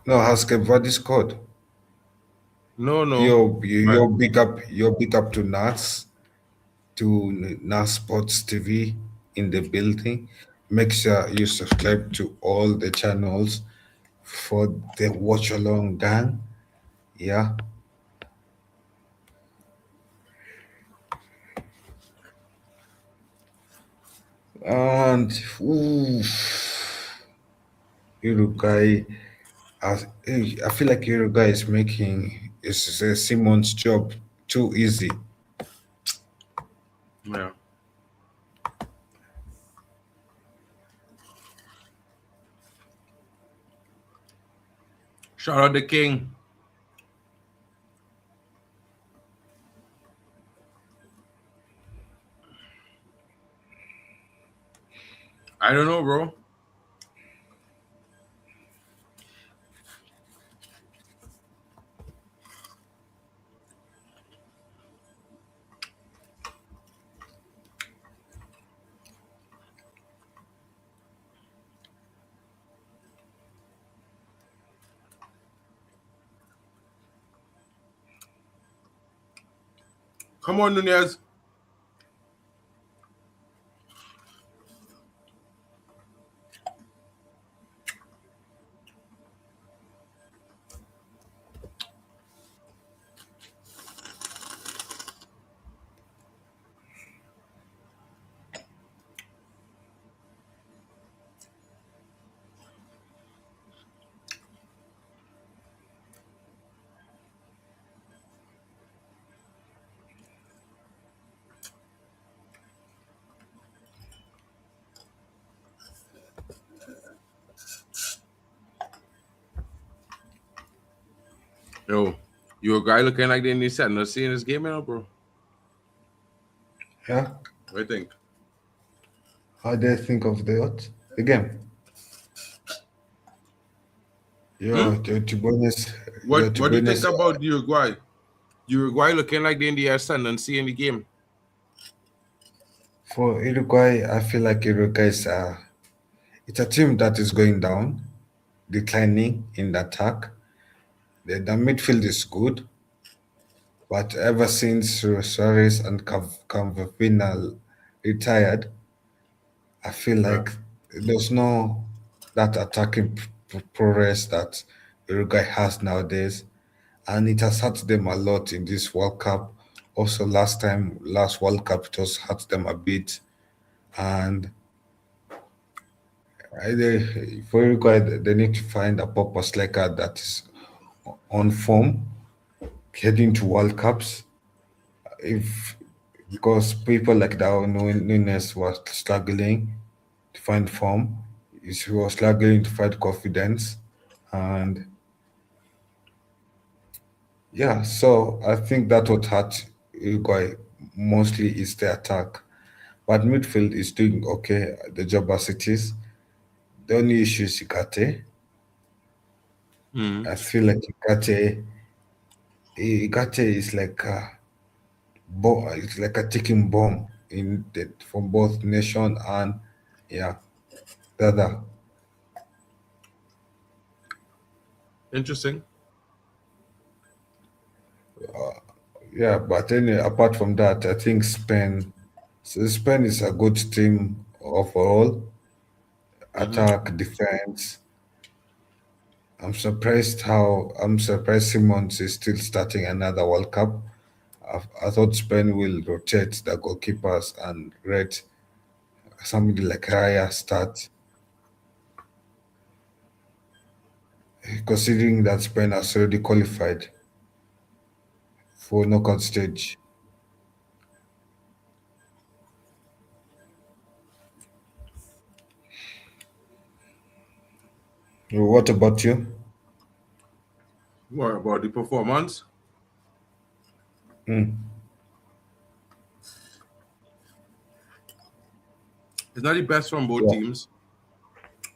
No, has Cape Verde scored? No, no. Right. Your big up to Nas Sports TV in the building. Make sure you subscribe to all the channels for the Watch Along gang. Yeah. And ooh, Uruguay, I feel like Uruguay is making Simon's job too easy. Yeah. Shout out the king. I don't know, bro. Come on, Nunez. Yo, you a guy looking like they need setting no seeing this game now, bro. Yeah. What do you think? How do you think of the game? Hmm? To be honest, What do you think about Uruguay? Uruguay looking like they in the air setting and seeing the game. for Uruguay, I feel like Uruguay it's a team that is going down, declining in the attack. The midfield is good, but ever since Suarez and Cavapina retired, I feel Yeah. like there's no that attacking progress that Uruguay has nowadays, and it has hurt them a lot in this World Cup. Also, last World Cup, it was hurt them a bit. And for Uruguay, they need to find a proper striker that is on form heading to World Cups. If Because people like Darwin Nunes was struggling to find form, he was struggling to find confidence, and yeah, so I think that what hurt Uruguay mostly is the attack. But midfield is doing okay, the job as it is. The only issue is Ikate. Mm. I feel like Ikate is like a it's like a ticking bomb for both nation and yeah, the other. Interesting. Yeah, but anyway, apart from that, I think Spain is a good team overall. Hmm. Attack, defense. I'm surprised Simons is still starting another World Cup. I thought Spain will rotate the goalkeepers and let somebody like Raya start, considering that Spain has already qualified for knockout stage. What about you? What about the performance? Mm, It's not the best from both yeah. teams,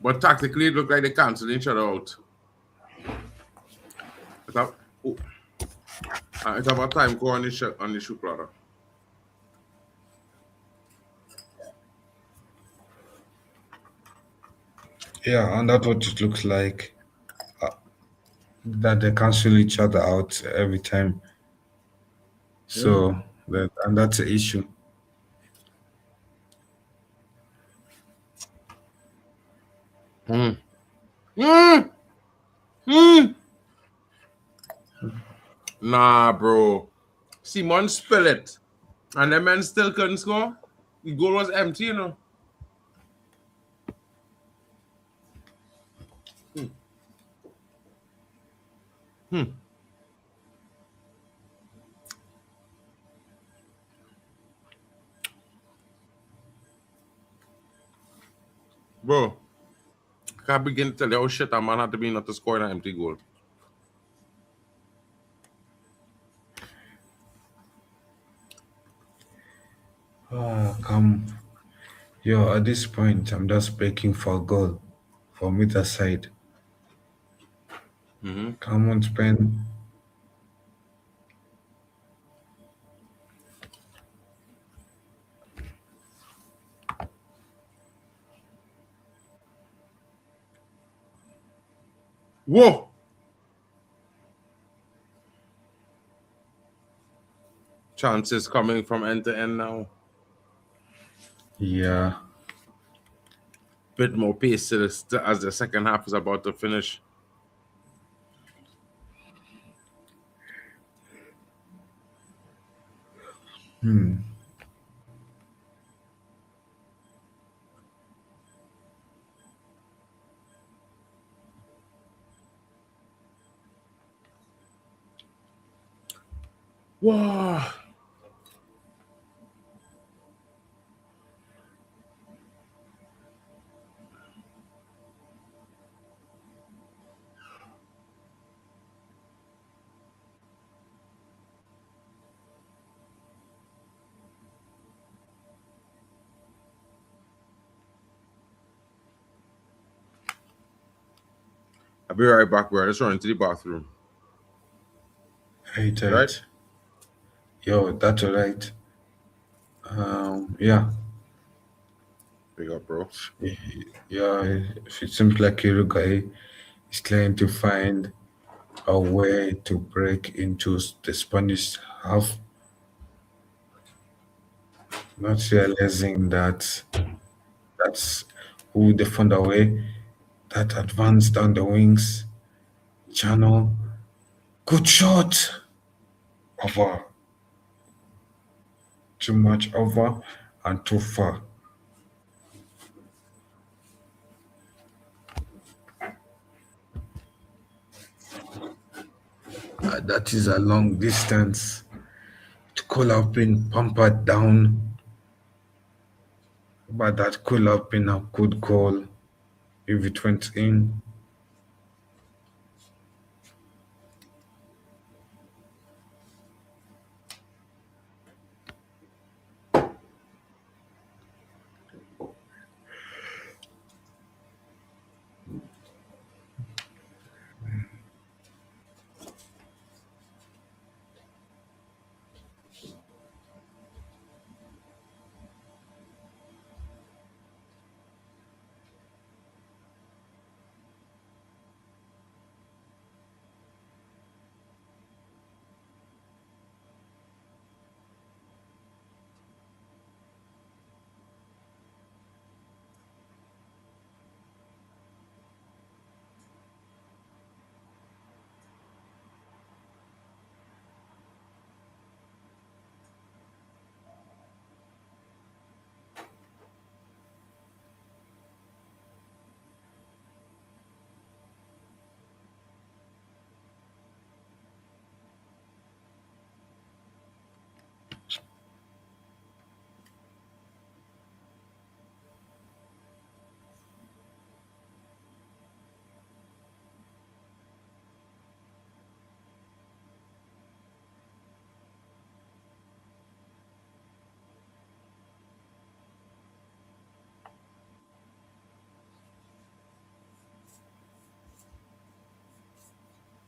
but tactically it looked like they canceled each other out. It's a, oh, it's about time go on the shoot rather. Yeah, and that's what it looks like. That they cancel each other out every time. Mm. So and that's the issue. Mm. Mm. Mm. Nah, bro. Simon spill it. And the men still couldn't score. The goal was empty, you know. Hmm. Hmm. Bro, I can't begin to tell you how shit a man had to be not to score an empty goal. Come, yo, at this point, I'm just begging for a goal from either side. Mm-hmm. Come on, Spain. Whoa! Chances coming from end to end now. Yeah. Bit more pace as the second half is about to finish. Hmm. Whoa! I'll be right back, bro. Let's run into the bathroom. Right, You right? right. Yo, that's all right. Yeah. Big up, bro. Yeah, it seems like Uruguay is trying to find a way to break into the Spanish half, not realizing that that's who they found a way that advanced down the wings. Channel, good shot. Over, too much over and too far. That is a long distance. It could have been pampered down, but that could have been a good goal if it went in.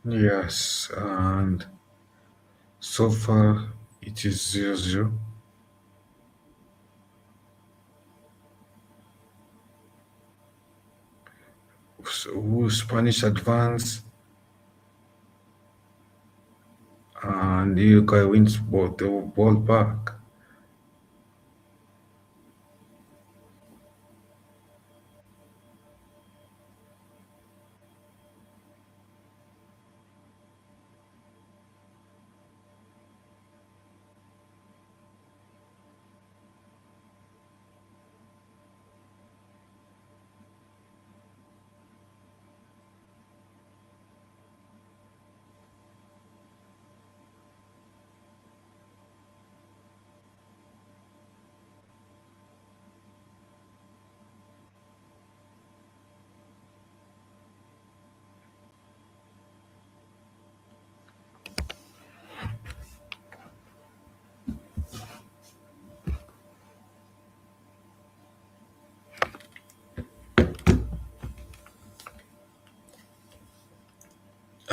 Yes, and so far it is 0-0. So Spanish advance and Uruguay wins both the ball back.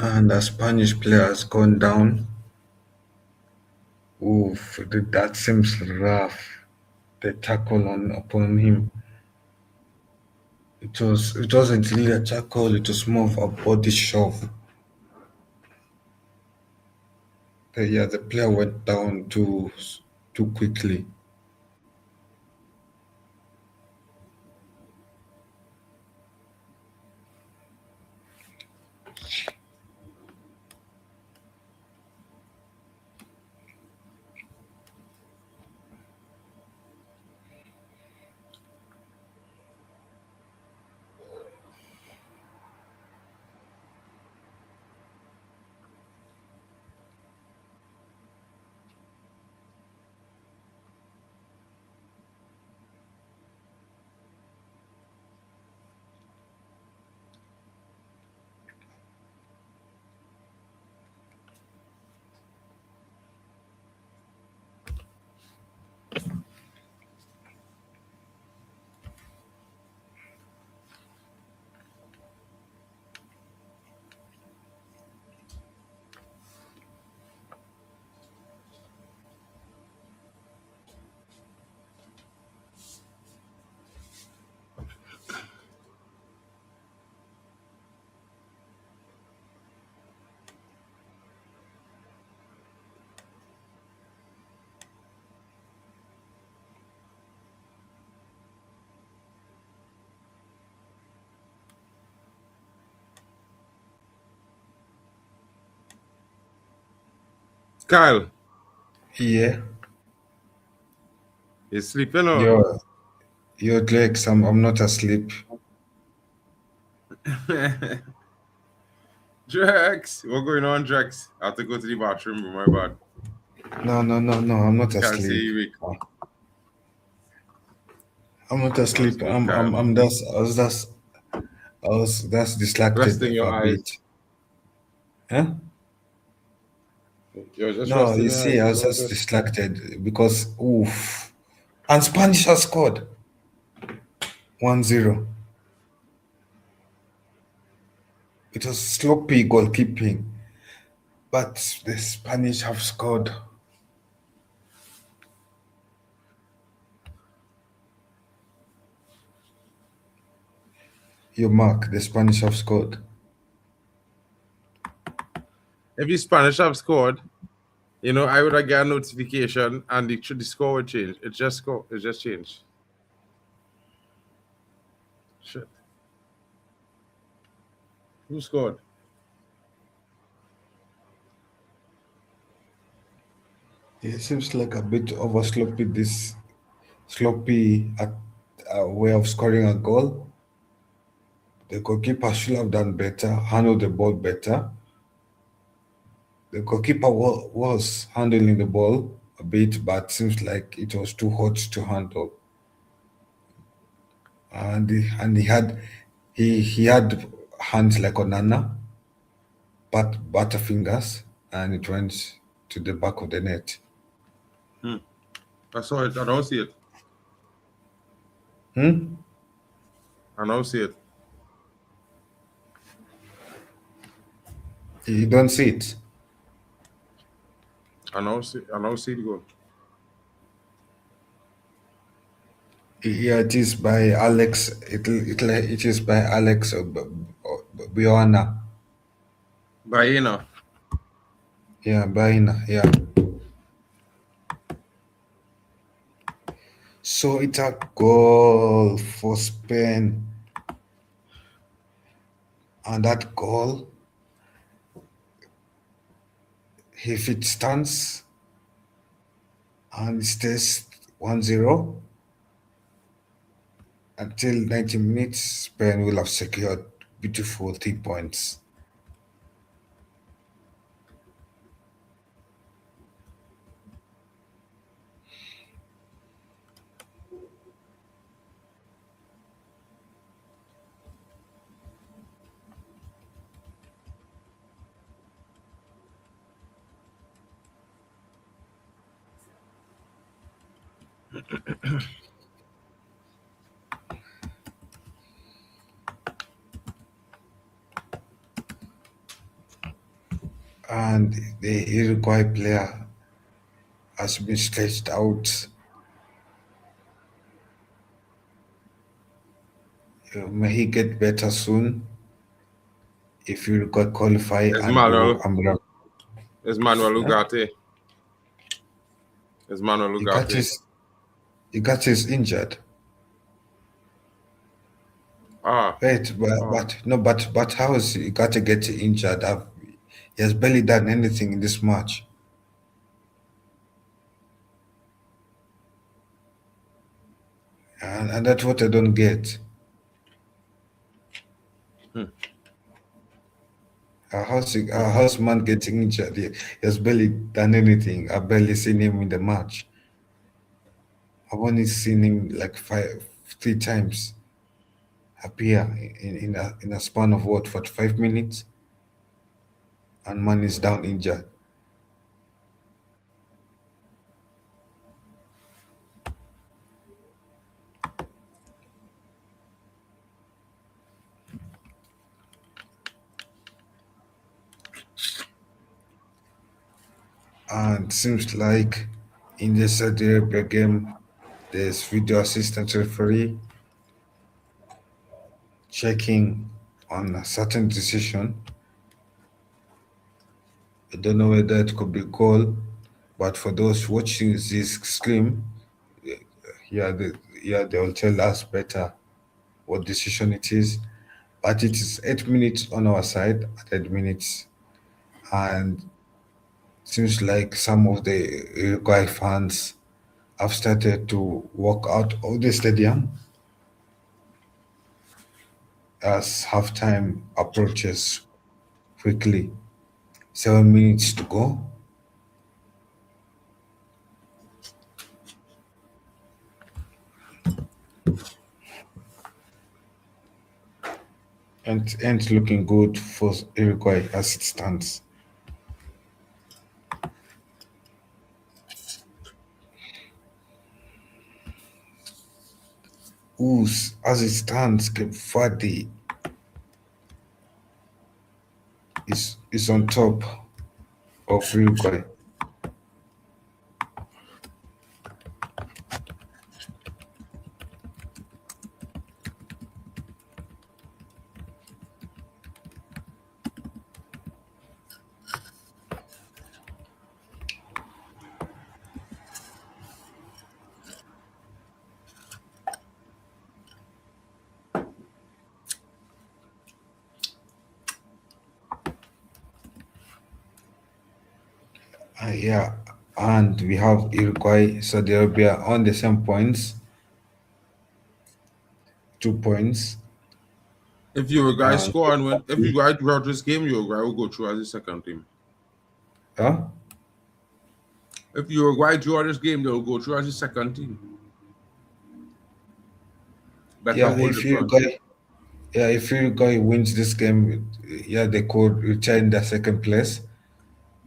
And the Spanish player has gone down. Oof, that seems rough. The tackle on upon him. It wasn't really a tackle, it was more of a body shove. Yeah, the player went down too quickly. Kyle, Yeah, you sleeping or? you're you're Lex. I'm not asleep. Drex, what going on, Drex? I have to go to the bathroom. My bad. No. I'm not Can't see asleep. you weak. I'm not That's asleep. good, Kyle. I'm just I was that's distracted Resting your a bit. eyes. Huh? You're just No, resting you your see, eyes. I It's was all just good. distracted because oof. And Spanish has scored 1-0. It was sloppy goalkeeping, but the Spanish have scored. You mark, the Spanish have scored. If the Spanish have scored, I would have got a notification and the score would change. It just changed. Shit. Who scored? It seems like a bit over sloppy, this sloppy way of scoring a goal. The goalkeeper should have done better, handled the ball better. The goalkeeper was handling the ball a bit, but seems like it was too hot to handle. And he had hands like Onana, but butterfingers, and it went to the back of the net. Hmm. I saw it. I don't see it. Hmm? I don't see it. You don't see it. I don't see the goal. Yeah, it is by Alex. It is by Alex Bioana. Baena. Yeah, Baina. Yeah. So it's a goal for Spain, and that goal, if it stands and it stays 1-0 until 90 minutes, Spain will have secured beautiful 3 points. And the Uruguay player has been stretched out. May he get better soon. If Uruguay qualify It's and go, Manuel. It's Manuel huh? Ugarte. It's Manuel You got Ugarte. his, you got his injured. Ah. Wait, Oh. but how is he got to get injured? He has barely done anything in this match, and that's what I don't get. Hmm. How's man getting injured? He has barely done anything. I've barely seen him in the match. I've only seen him like 3 times appear in a span of what 45 minutes, and man is down injured. And seems like in the Saudi Arabia game, there's video assistant referee checking on a certain decision. I don't know whether it could be goal, but for those watching this stream, yeah, they will tell us better what decision it is. But it is 8 minutes on our side at 8 minutes, and Seems like some of the Uruguay fans have started to walk out of the stadium as halftime approaches quickly. 7 minutes to go. And ain't looking good for Uruguay as it stands. As it stands, Cape Verde is on top of Uruguay. Yeah, and we have Uruguay, Saudi Arabia on the same points, 2 points. If Uruguay And score and win, if Uruguay draw this game, Uruguay will go through as the second team. huh? If Uruguay draw this game, they will go through as the second team. Better Yeah, goal difference. if Uruguay wins this game, yeah, they could retain their second place. If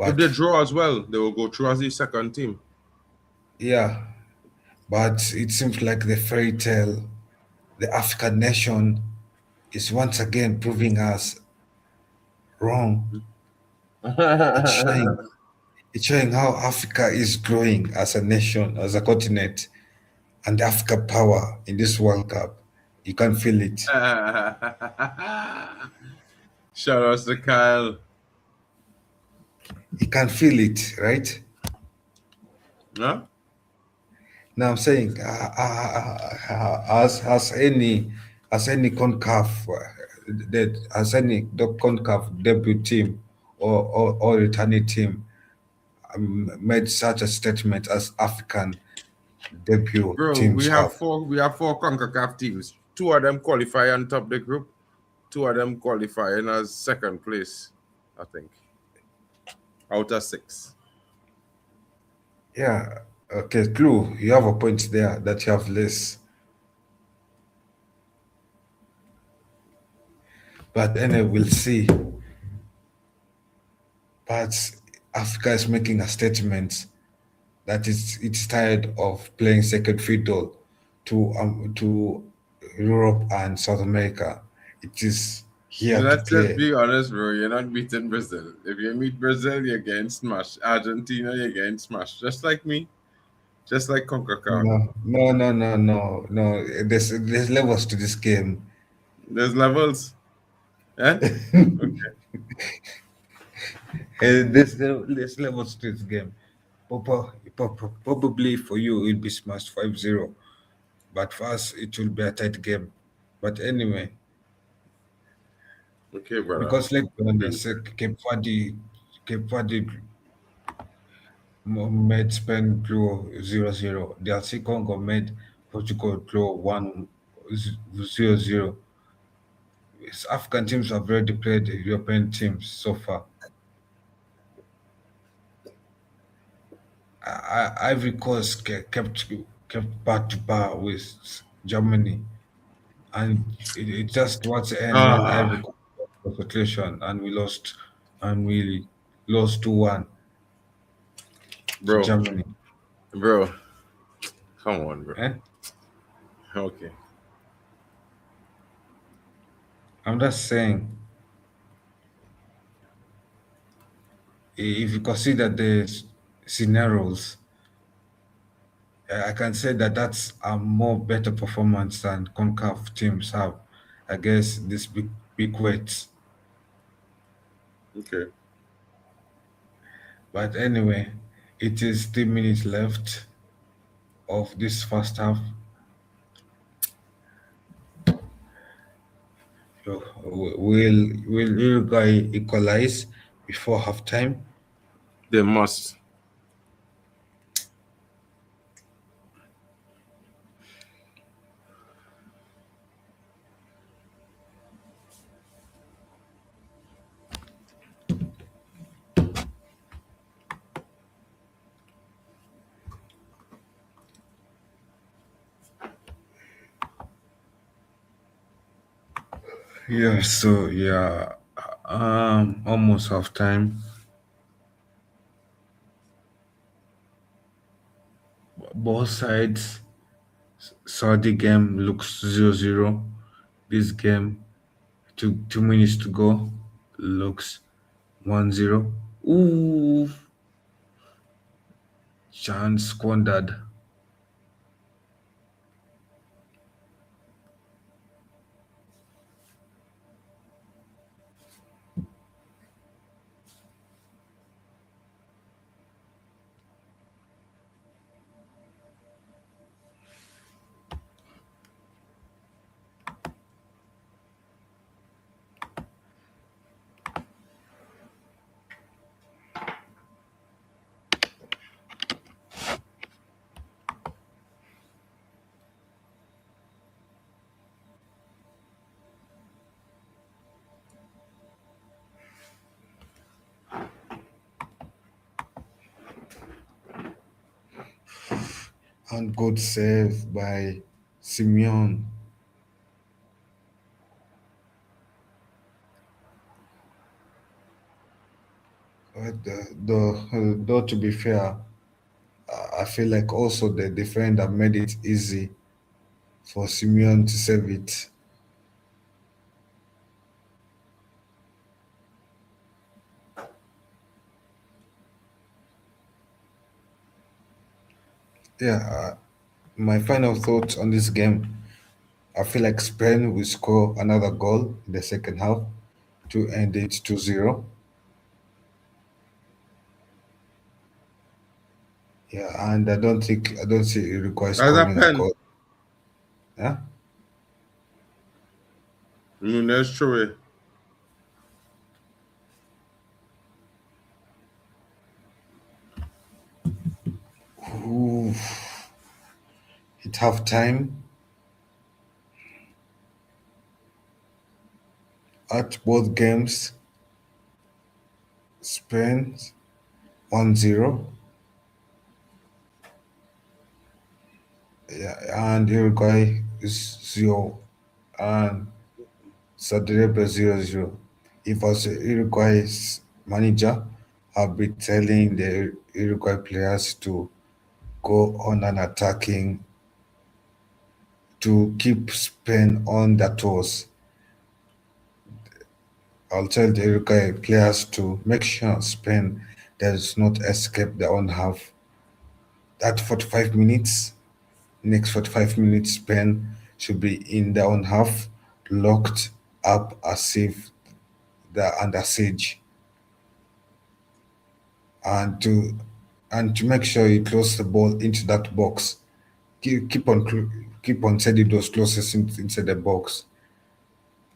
But they draw as well, they will go through as the second team. yeah, but it seems like the fairy tale, the African nation, is once again proving us wrong. It's showing, it's showing how Africa is growing as a nation, as a continent, and the Africa power in this World Cup. You can feel it. Shout out to Kyle. You can feel it, right? Huh? Now I'm saying, as any CONCACAF, that as any the CONCACAF debut team or returning team made such a statement as African debut Bro, teams have. we have four CONCACAF teams. Two of them qualify on top of the group. Two of them qualifying as second place, I think. Out of six. Yeah, okay, Clue, you have a point there that you have less. But anyway, we'll see. But Africa is making a statement that it's tired of playing second fiddle to Europe and South America. It is here to Let's just play. be honest, bro. You're not beating Brazil. If you meet Brazil, you're getting smashed. Argentina, you're getting smashed. Just like me. Just like CONCACAF. No. There's levels to this game. There's levels. Eh? Okay. There's levels to this game. Probably for you it'll be smashed 5-0, but for us it will be a tight game. But anyway, Okay, brother. because let's be honest, Cape Verde made Spain draw 0-0. DRC Congo made Portugal draw 1-0. African teams have already played European teams so far. Ivory Coast kept bar to bar with Germany, and it just towards the end when Ivory Ah, Coast lost concentration and we lost 2-1 to bro. Germany. Bro. Come on, bro. Eh? Okay. I'm just saying, if you consider the scenarios, I can say that that's a more better performance than CONCACAF teams have against these big weights. Okay. But anyway, it is 3 minutes left of this first half. So will Uruguay equalize before halftime? They must. Yeah, so yeah, almost half time. Both sides saw the game looks 0-0. This game, 2 minutes to go, looks 1-0. Ooh, chance squandered. And good save by Simeon. Though to be fair, I feel like also the defender made it easy for Simeon to save it. Yeah, my final thoughts on this game. I feel like Spain will score another goal in the second half to end it 2-0. Yeah, and I don't see Uruguay That's a scoring a pen. goal. Yeah. That's true. Ooh, at half time at both games, Spain 1-0. Yeah, and Uruguay is 0 and Saudi Arabia 0-0. If also Uruguay's manager have been telling the Uruguay players to go on an attacking to keep Spain on their toes. I'll tell the Uruguay players to make sure Spain does not escape their own half. That 45 minutes, next 45 minutes, Spain should be in their own half, locked up as if they're under siege. And to make sure you close the ball into that box. Keep on sending those closest inside the box,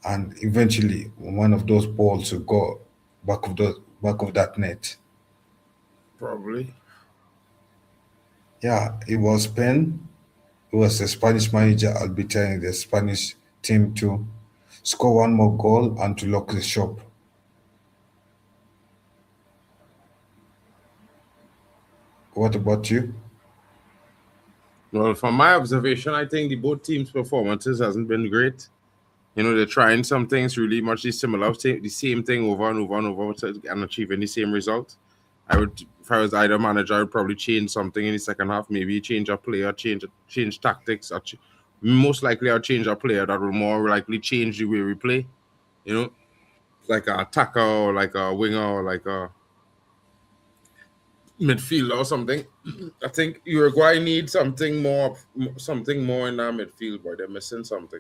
and eventually one of those balls will go back of that net. Probably. Yeah, it was Spain. It was the Spanish manager. I'll be telling the Spanish team to score one more goal and to lock the shop. What about you? Well, from my observation, I think the both teams' performances hasn't been great. They're trying some things really much similar, the same thing over and over and over and achieving the same result. If I was either manager, I would probably change something in the second half. Maybe change a player, change tactics. Most likely, I'll change a player that will more likely change the way we play. You know, like a attacker or like a winger or like a midfielder or something. I think Uruguay needs something more in that midfield, boy. They're missing something.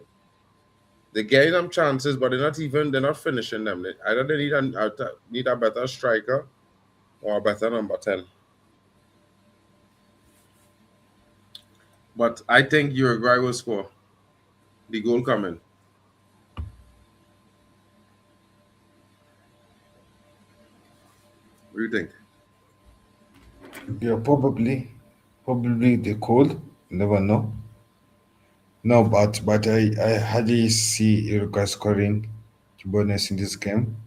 They're getting them chances, but they're not finishing them. Either they need a better striker or a better number 10. But I think Uruguay will score. The goal coming. What do you think? Yeah, probably they could. Never know. No, but I hardly see Uruguay scoring. To be honest, in this game,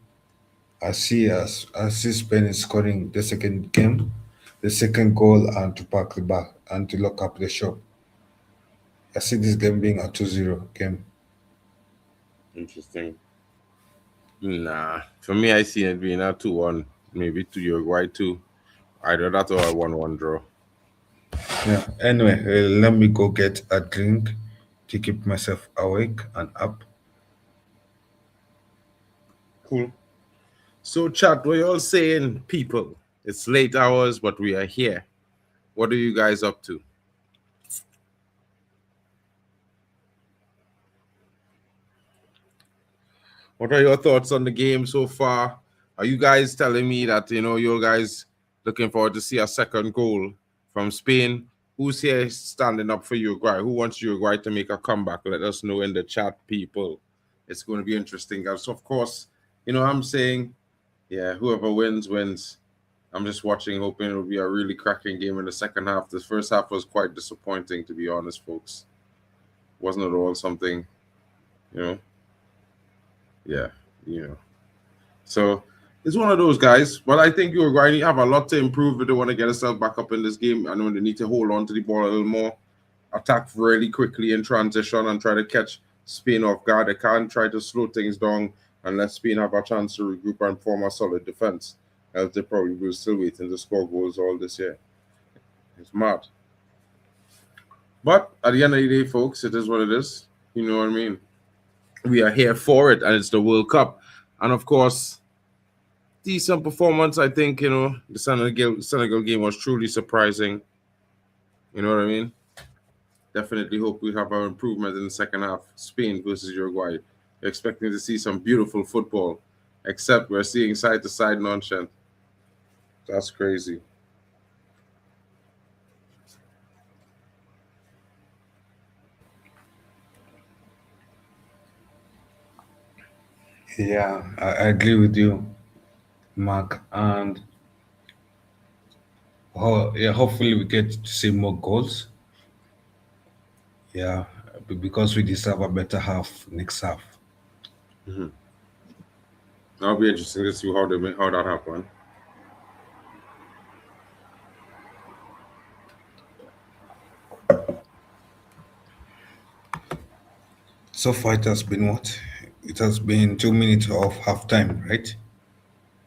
I see Spain scoring the second game, the second goal, and to pack the back and to lock up the shop. I see this game being a 2-0 game. Interesting. Nah, for me, I see it being a 2-1, maybe to Uruguay too. Either that or a 1-1 draw. Yeah. Anyway, let me go get a drink to keep myself awake and up. Cool. So, chat, what you all saying, people? It's late hours, but we are here. What are you guys up to? What are your thoughts on the game so far? Are you guys telling me that you guys looking forward to see a second goal from Spain? Who's here standing up for Uruguay? Who wants Uruguay to make a comeback? Let us know in the chat, people. It's going to be interesting, guys. So of course, I'm saying, yeah, whoever wins wins. I'm just watching, hoping it'll be a really cracking game in the second half. The first half was quite disappointing, to be honest, folks. Wasn't at all something, you know. Yeah, you know. So it's one of those guys. But I think Uruguay have a lot to improve if they want to get themselves back up in this game. I know they need to hold on to the ball a little more, attack really quickly in transition, and try to catch Spain off guard. They can't try to slow things down and let Spain have a chance to regroup and form a solid defense. Else they probably will still waiting to score goals all this year. It's mad. But at the end of the day, folks, it is what it is. You know what I mean? We are here for it, and it's the World Cup. And of course, decent performance. I think the Senegal game was truly surprising. You know what I mean? Definitely hope we have our improvement in the second half. Spain versus Uruguay. You're expecting to see some beautiful football, except we're seeing side to side nonsense. That's crazy. Yeah, I agree with you, Mark. And yeah, hopefully we get to see more goals. Yeah, because we deserve a better half next half. Hmm. That'll be interesting to see how that happen. So far, it has been what? It has been 2 minutes of halftime, right?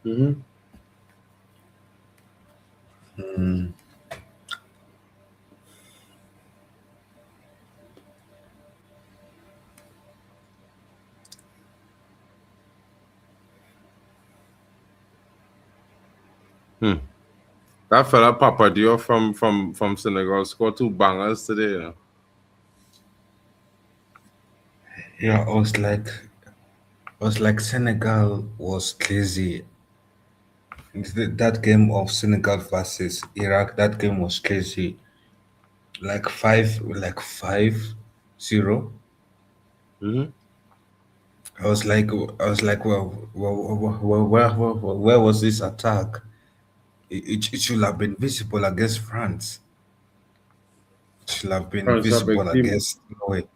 Mm-hmm. Hmm. That fella Papa Dio from Senegal scored two bangers today. Yeah, I was like Senegal was crazy. That game of Senegal versus Iraq, that game was crazy. Like 5-0. Mm-hmm. I was like, where was this attack? It should have been visible against France. It should have been France a big visible team. against Norway.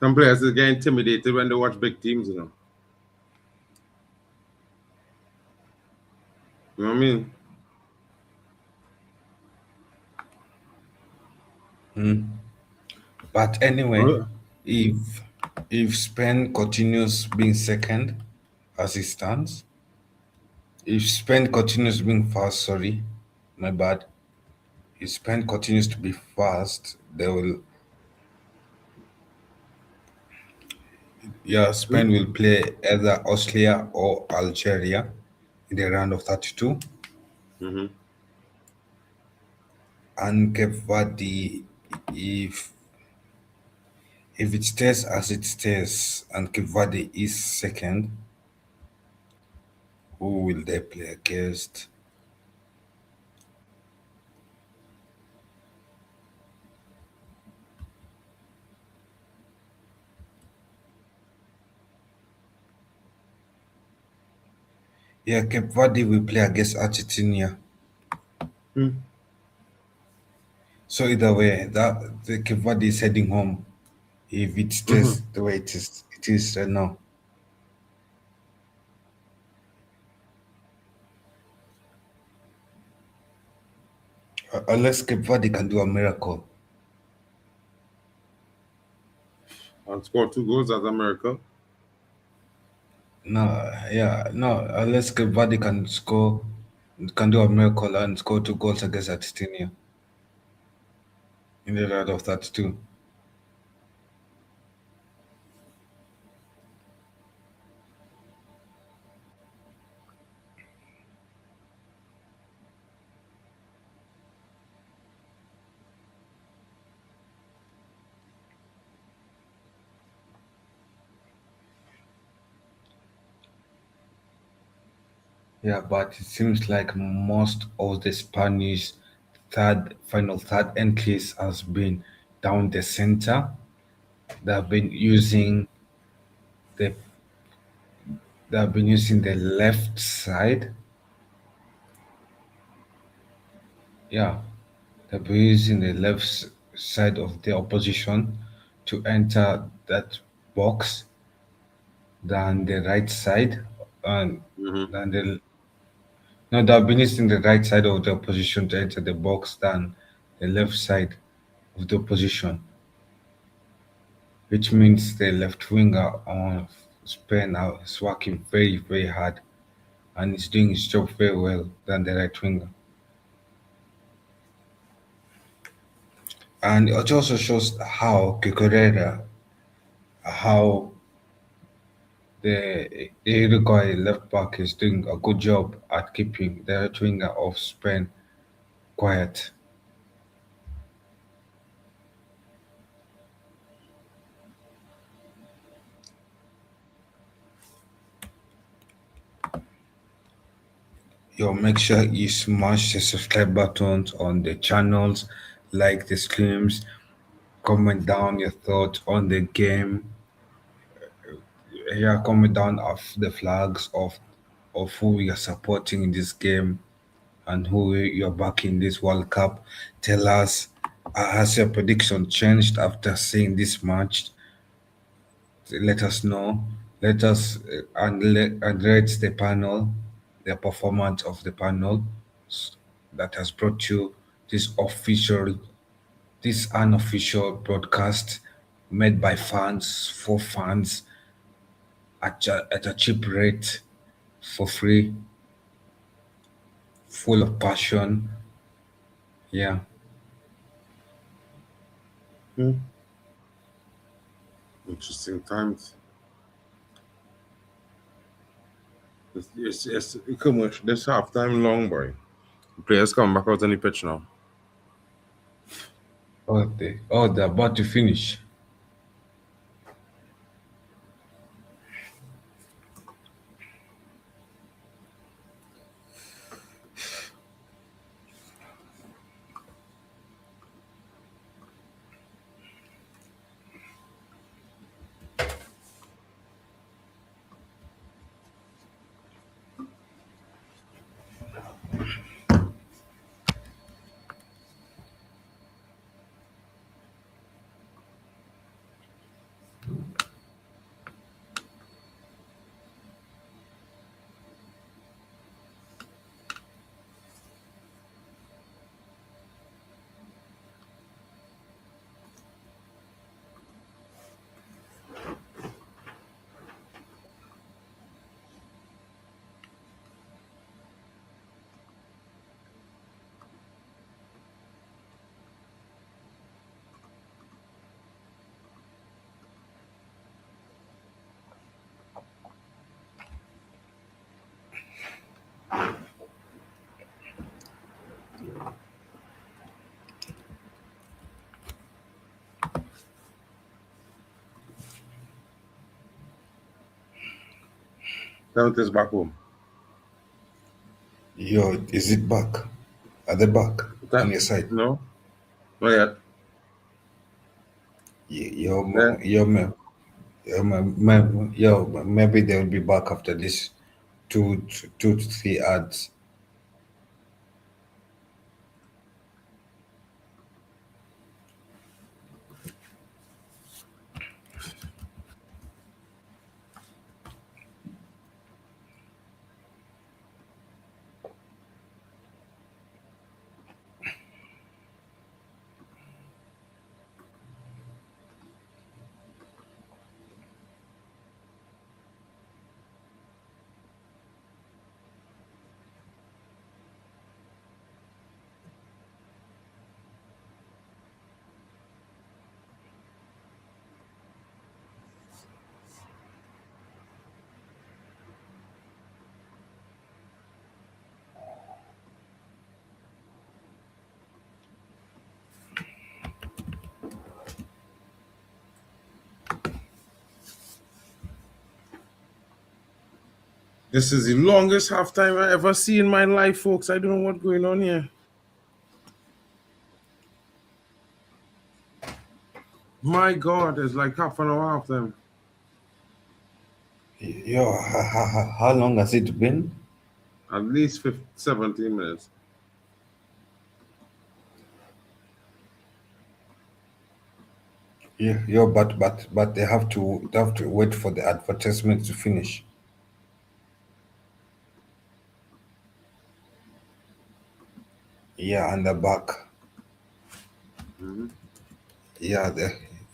Some players get intimidated when they watch big teams. You know what I mean? But anyway, Uh, if if Spain continues being second as it stands, if Spain continues being fast, sorry, my bad. If Spain continues to be fast, they will. Yeah, Spain will play either Austria or Algeria in the round of 32, Mm-hmm. and Cape Verde, if if it stays as it stays, and Cape Verde is second, who will they play against? Yeah, Cape Verde will play against Argentina. Hmm. So either way, that the Cape Verde is heading home if it Hmm. stays the way it is right now. Unless Cape Verde can do a miracle. And score 2 goals as America. No, yeah, no, unless Cape Verde can do a miracle and score 2 goals against Argentina in the round of that too. Yeah, but it seems like most of the Spanish third entries has been down the center. They have been using the they have been using the left side. Yeah, they've been using the side of the opposition to enter that box than the right side and Hmm. than the no, they've been using the right side of the opposition to enter the box than the left side of the opposition, which means the left winger on Spain is working very, very hard and is doing his job very well than the right winger. And it also shows how Kikorera, how the Uruguay left back is doing a good job at keeping the right winger of Spain quiet. Yo, make sure you smash the subscribe buttons on the channels, like the streams, comment down your thoughts on the game. Yeah, comment down of the flags of who you are supporting in this game and who you're backing this World Cup. Tell us, has your prediction changed after seeing this match? Let us know. Let us and rate the panel, the performance of the panel that has brought you this this unofficial broadcast made by fans for fans at a cheap rate for free, full of passion. Yeah. Hmm. Interesting times. It's come on, this half time long, boy. Players come back out on the pitch now. They're about to finish. Count is back home. Yo, is it back? At the back on That your side? no, not yet. Yo, Then yo, yo, maybe they'll be back after this two to three ads. This is the longest halftime I ever see in my life, folks. I don't know what's going on here. My God, it's like half an hour halftime. Yo, how long has it been? At least 50, 17 minutes. Yeah, yo, but they have to wait for the advertisement to finish. Yeah, and the back. Mhm. Yeah,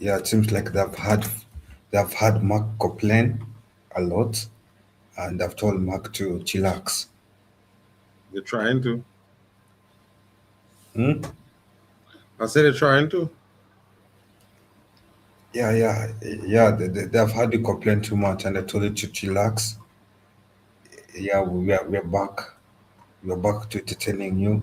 it seems like they've had Mark complain a lot, and they've told Mark to chillax. They're trying to. Hmm? I said they're trying to. Yeah. They've had you complain too much, and they told you to chillax. Yeah, we're back. We're back to entertaining you.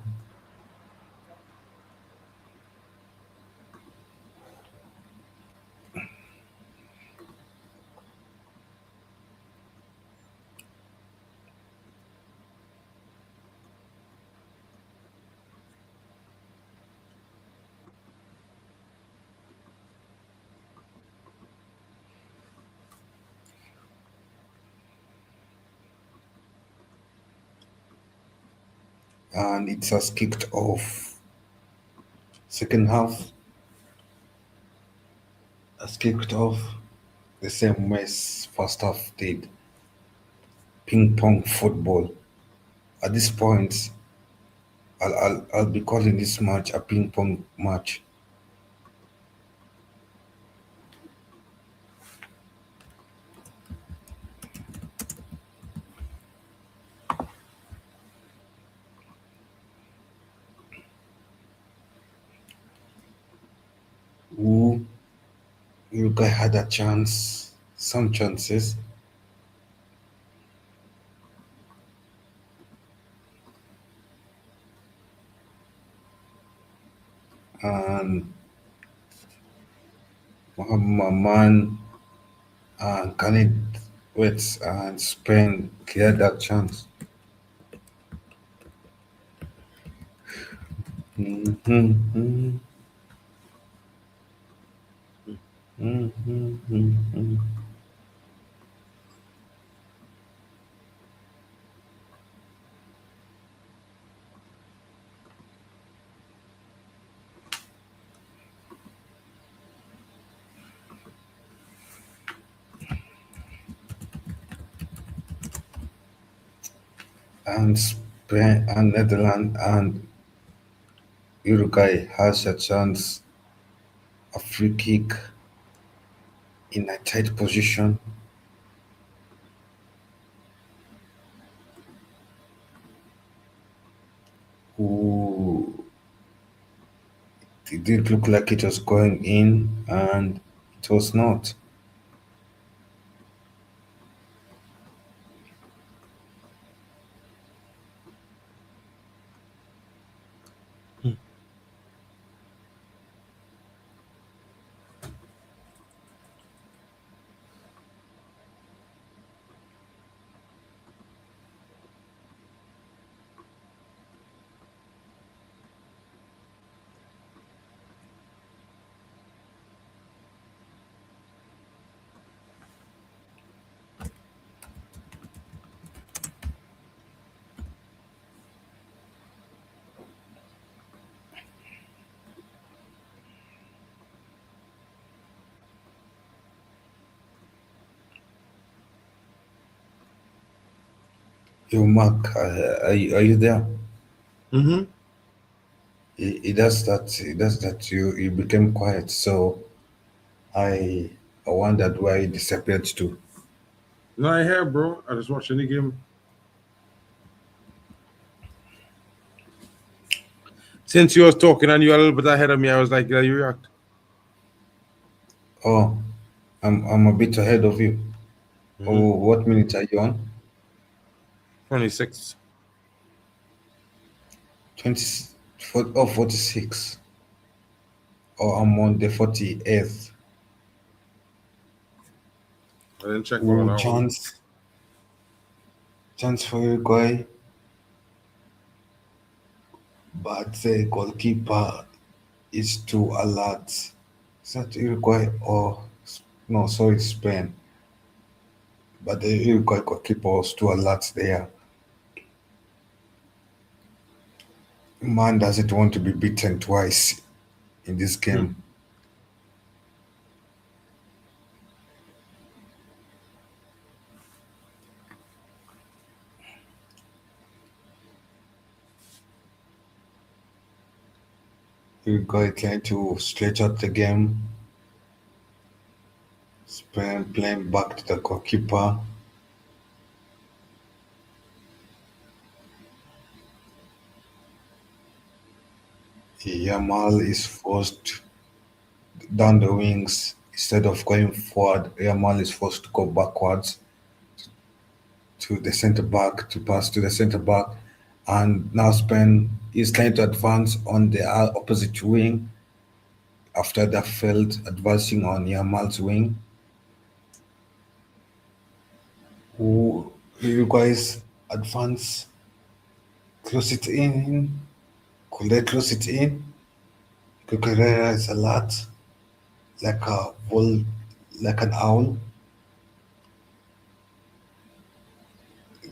And it has kicked off. Second half has kicked off the same way as first half did. Ping pong football. At this point, I'll be calling this match a ping pong match. Who Uruguay had a chance, some chances, and Man and Khalid Wets and Spain cleared that chance. Mhm, mhm, mhm, mhm. And Spain and Netherlands and Uruguay has a chance, a free kick in a tight position. Who it did look like it was going in, and it was not. Yo, Mark, are you there? Mm-hmm. It does that you became quiet, so I I wondered why you disappeared to. No, I hear, bro. I just watching the game. Since you was talking and you were a little bit ahead of me, I was like, yeah, you react. Oh, I'm a bit ahead of you. Mm-hmm. Oh, what minute are you on? 26. 20, 46. Oh, I'm on the 48th. I didn't check all of Oh, that one. chance for Uruguay, but the goalkeeper is too alert. Is that Uruguay or no? Sorry, Spain. But the Uruguay goalkeeper was too alert there. Man doesn't want to be beaten twice in this Hmm. game. Uruguay trying to stretch out the game. Spain playing back to the goalkeeper. Yamal is forced down the wings instead of going forward. Yamal is forced to go backwards to the center back to pass to the center back, and now Spain is trying to advance on the opposite wing after they failed advancing on Yamal's wing. Who you guys advance, close it in, could they close it in? Cucurella is a lot like a bull, like an owl.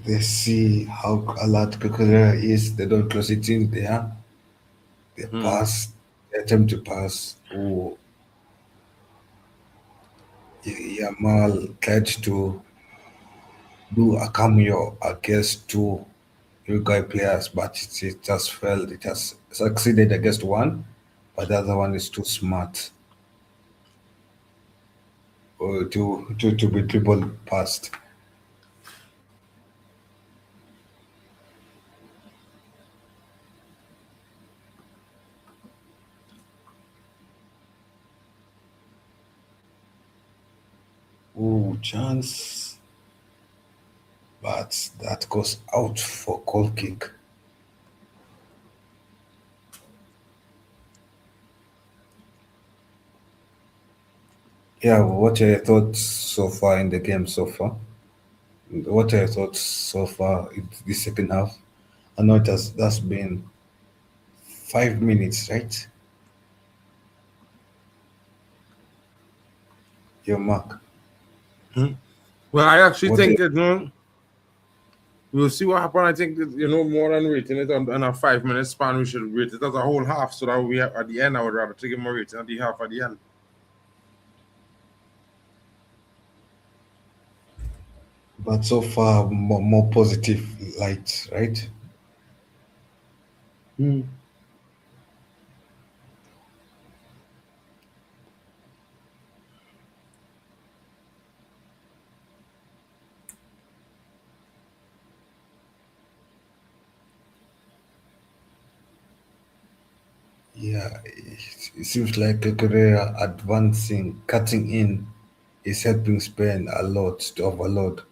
They see how alert Cucurella is. They don't close it in there. They Hmm. pass, they attempt to pass. Oh, Yamal tried to do a cameo against two Uruguay players, but it just failed. It has succeeded against one, but the other one is too smart to be dribbled past. Oh, chance, but that goes out for goal kick. Yeah, what are your thoughts so far in the game so far? What are your thoughts so far in the second half? I know that's been 5 minutes, right? Your mark. Hmm. Well, I actually What are think we'll see what happens. I think that, more than rating it on a 5 minute span, we should rate it as a whole half so that we have, at the end, I would rather take him a rating at the half at the end. but so far more positive light, right? Hmm. Yeah, it seems like Korea advancing, cutting in is helping Spain a lot to overload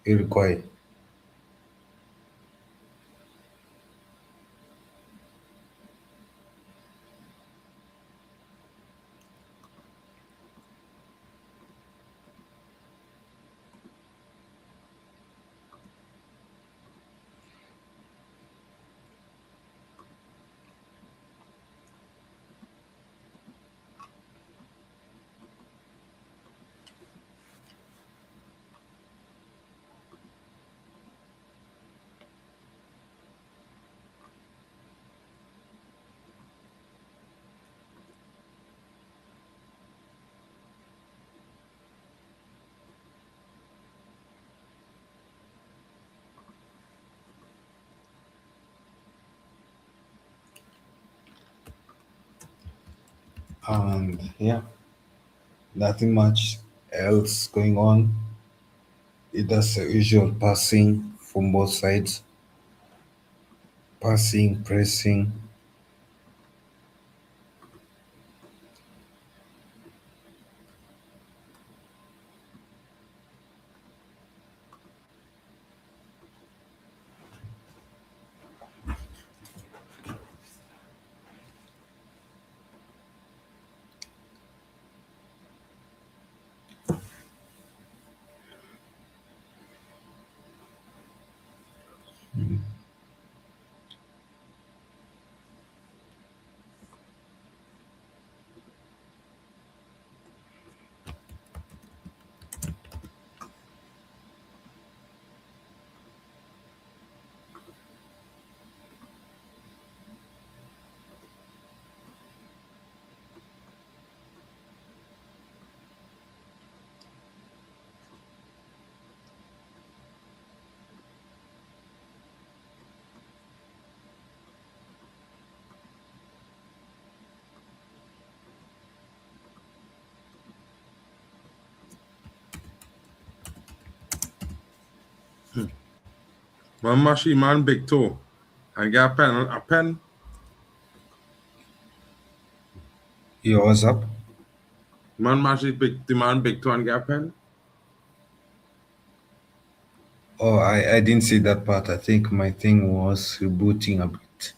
Uruguay. And yeah, nothing much else going on. It does the usual passing from both sides, passing, pressing. Man Mashi, man big toe. And get a pen. Yo, what's up? Man Mashi big the man big toe and get a pen. Oh, I didn't see that part. I think my thing was rebooting a bit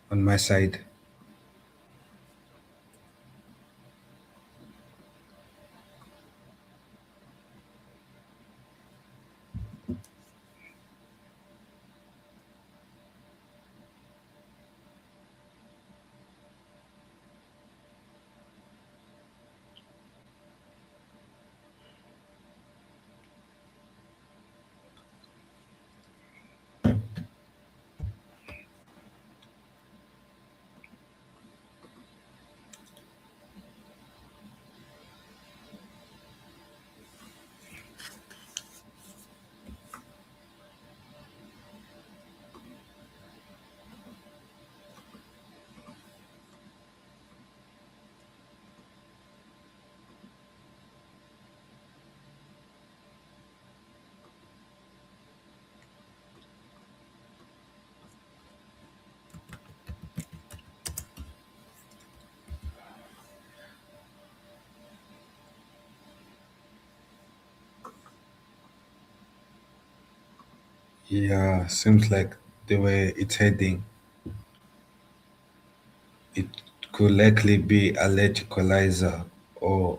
on my side. Yeah, seems like the way it's heading, it could likely be a late equalizer, or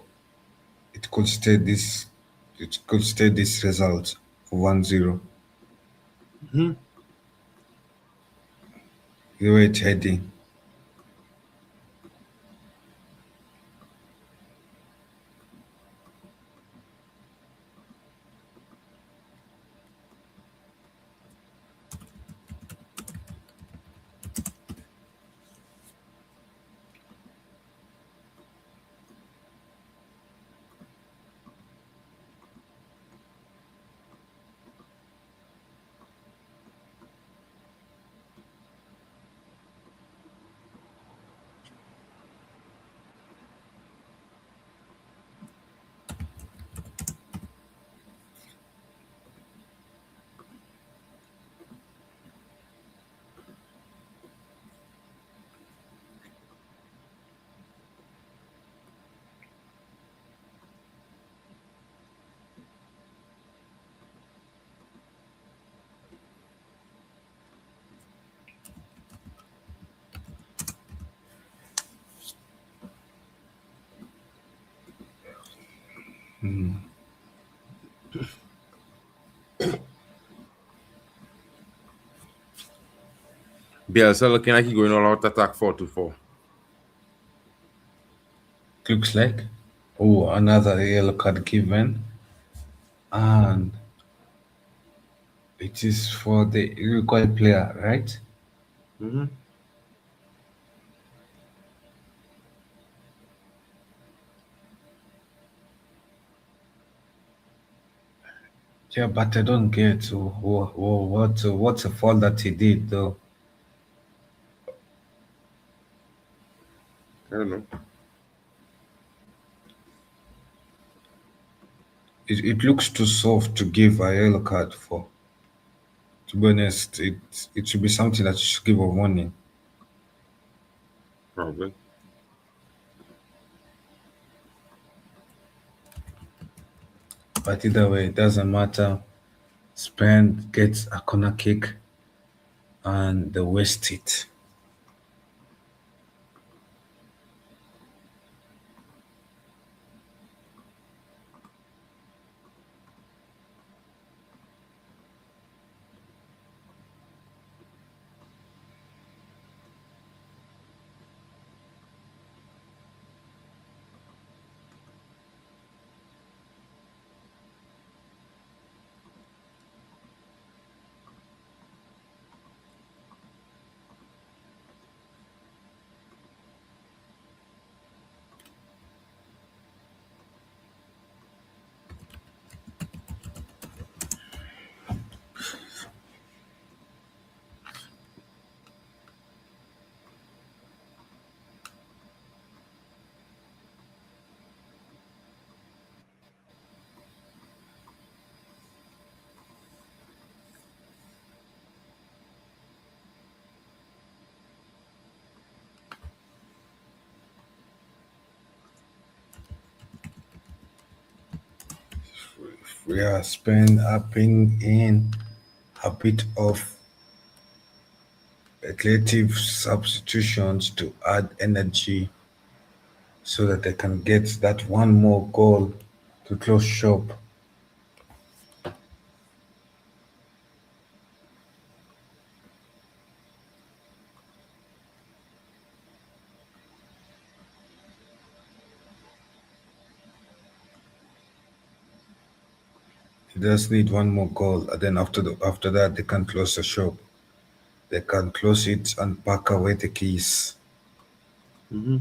it could stay this result of 1-0. Mm-hmm. The way it's heading. Bielsa looking like he's going all out attack 4-4. Looks like. Oh, another yellow card given. And it is for the Uruguay player, right? Mm-hmm. Yeah, but I don't get what's the fault that he did though. I don't know. It looks too soft to give a yellow card for. To be honest, it should be something that you should give a warning. Probably. But either way, it doesn't matter. Spain gets a corner kick and they waste it. We are Spain upping in a bit of creative substitutions to add energy so that they can get that one more goal to close shop. They just need one more goal, and then after that they can close the shop. They can close it and pack away the keys. Mm-hmm.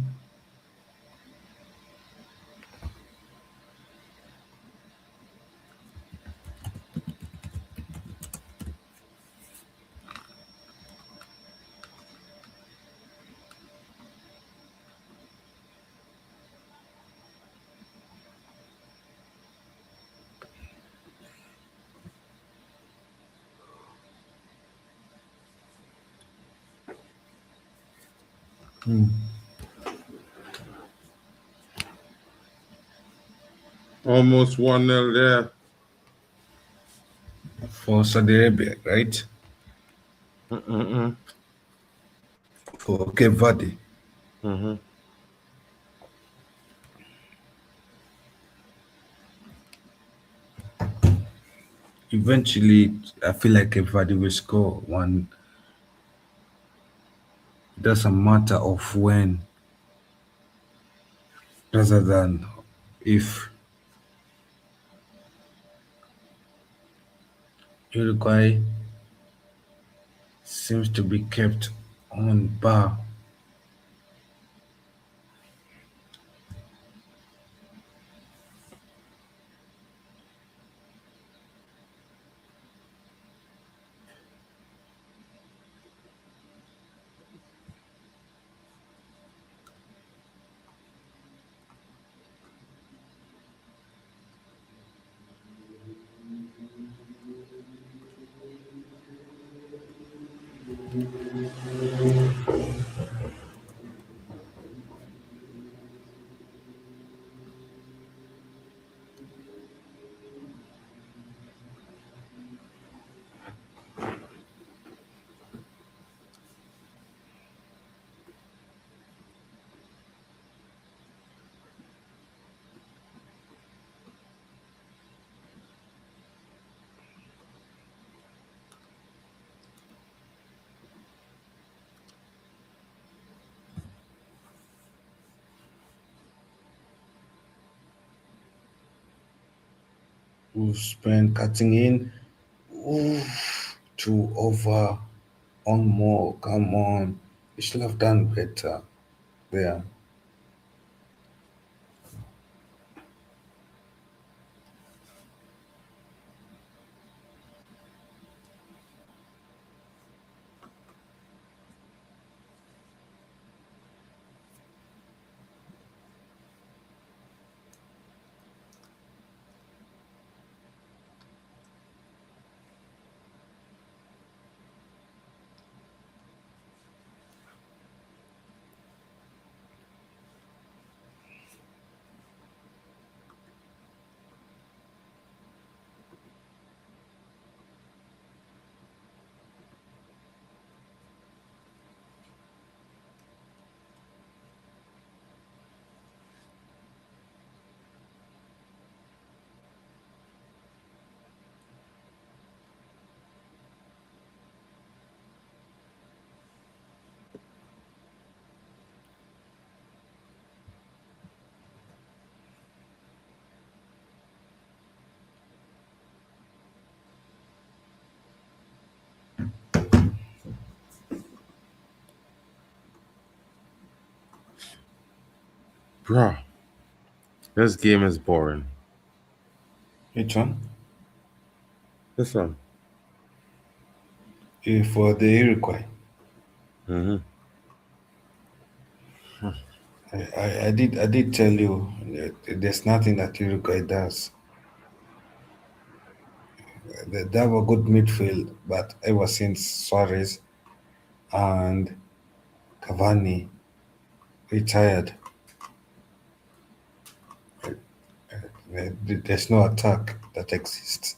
Almost 1-0 there. For Saudi Arabia, right? Mm-mm-mm. For Cape Verde. Mm-hmm. Eventually, I feel like Cape Verde will score one. It doesn't matter of when, rather than if. Uruguay seems to be kept on bar. Who spent cutting in. Ooh, two over. One more. Come on. You should have done better there. Bro, this game is boring. Which one? This one. For the Iroquois. Hmm. I did tell you there's nothing that Uruguay does. They have a good midfield, but ever since Suarez and Cavani retired, there's no attack that exists.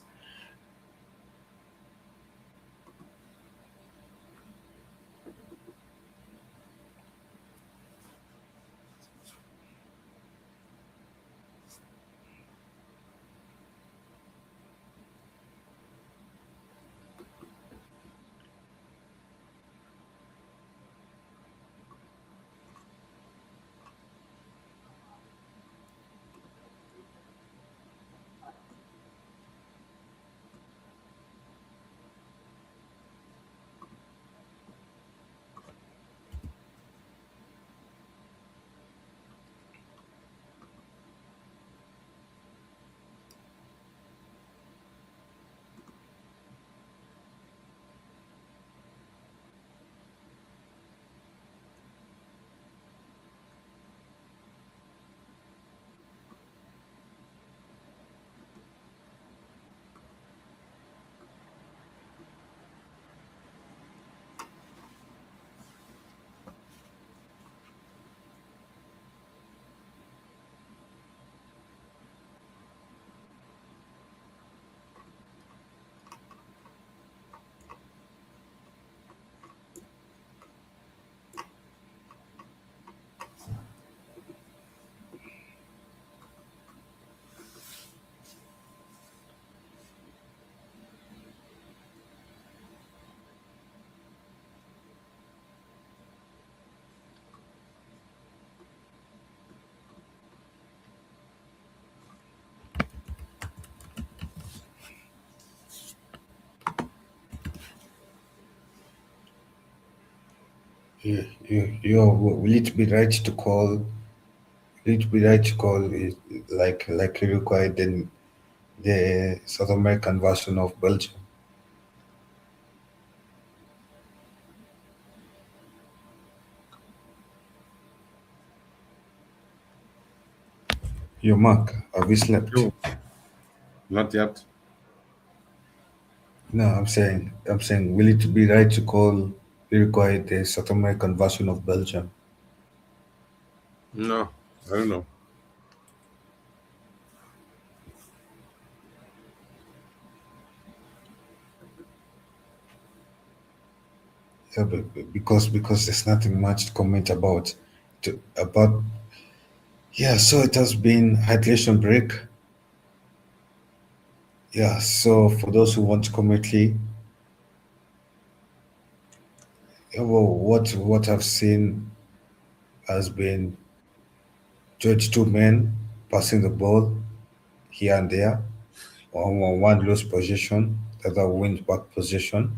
Will it be right to call? Will it be right to call it like Uruguay then the South American version of Belgium? Your mark, have you slept? No, not yet. No, I'm saying, will it be right to call Uruguay the South American version of Belgium? No, I don't know. Yeah, because there's nothing much to comment about. About yeah, so it has been hydration break. Yeah, so for those who want to commently, yeah, well, what I've seen has been 22 men passing the ball here and there. One lose possession, the other wins back possession.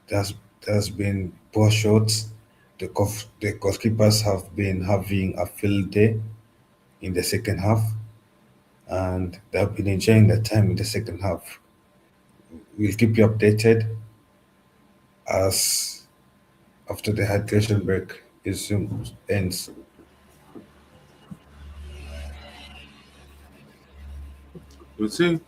There's there's been poor shots. The goalkeepers have been having a field day in the second half, and they've been enjoying their time in the second half. We'll keep you updated as after the hydration break is soon ends. We'll see.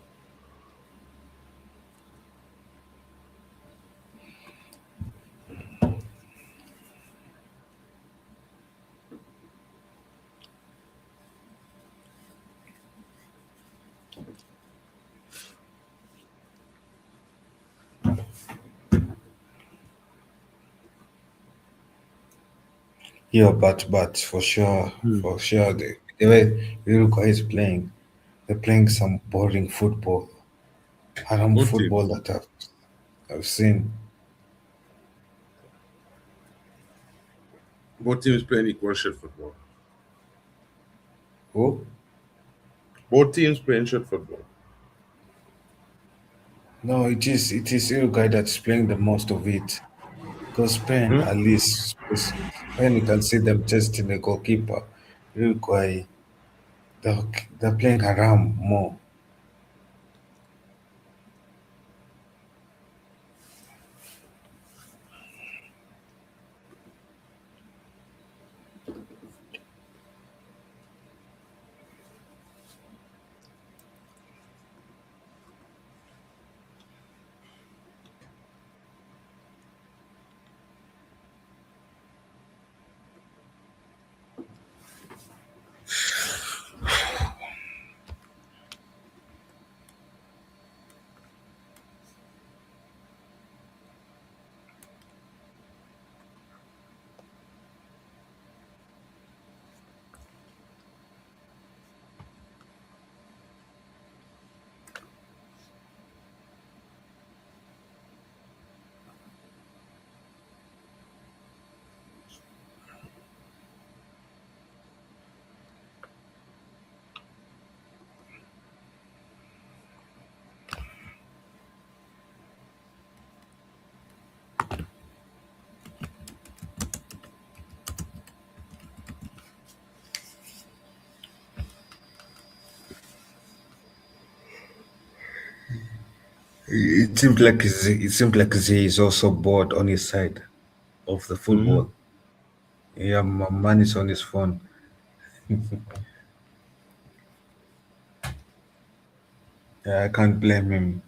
Yeah, but Hmm. for sure, the way Uruguay is playing, they're playing some boring football, haram Both teams. football that I've seen. Both teams playing equal shit football. Oh Both teams playing shit football. no, it is Uruguay that's playing the most of it. Because Spain, Hmm? at least Spain, you can see them testing the goalkeeper. Uruguay, they're, they're playing around more. It seems like Z is also bored on his side of the Mhm. football. Yeah, man is on his phone. Yeah, I can't blame him.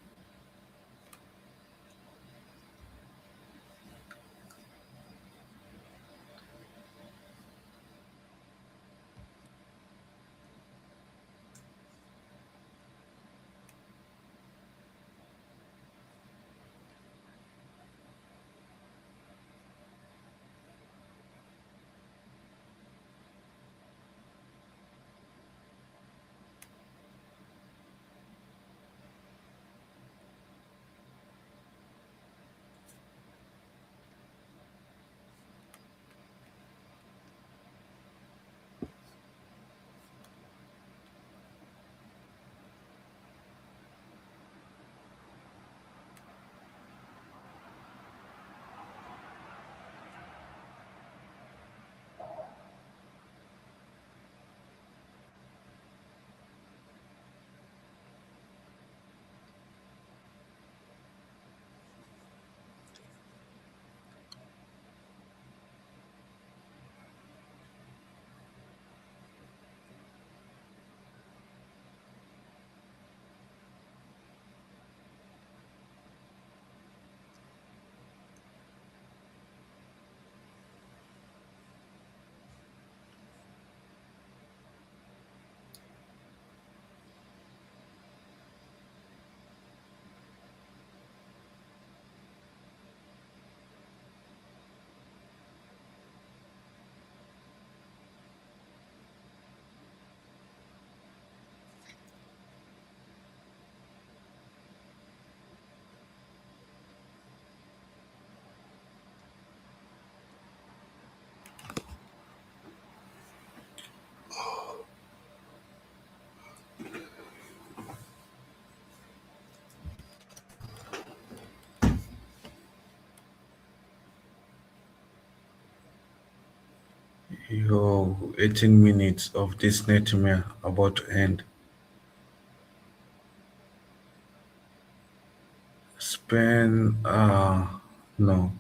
Yo, 18 minutes of this nightmare about to end. Spain, no.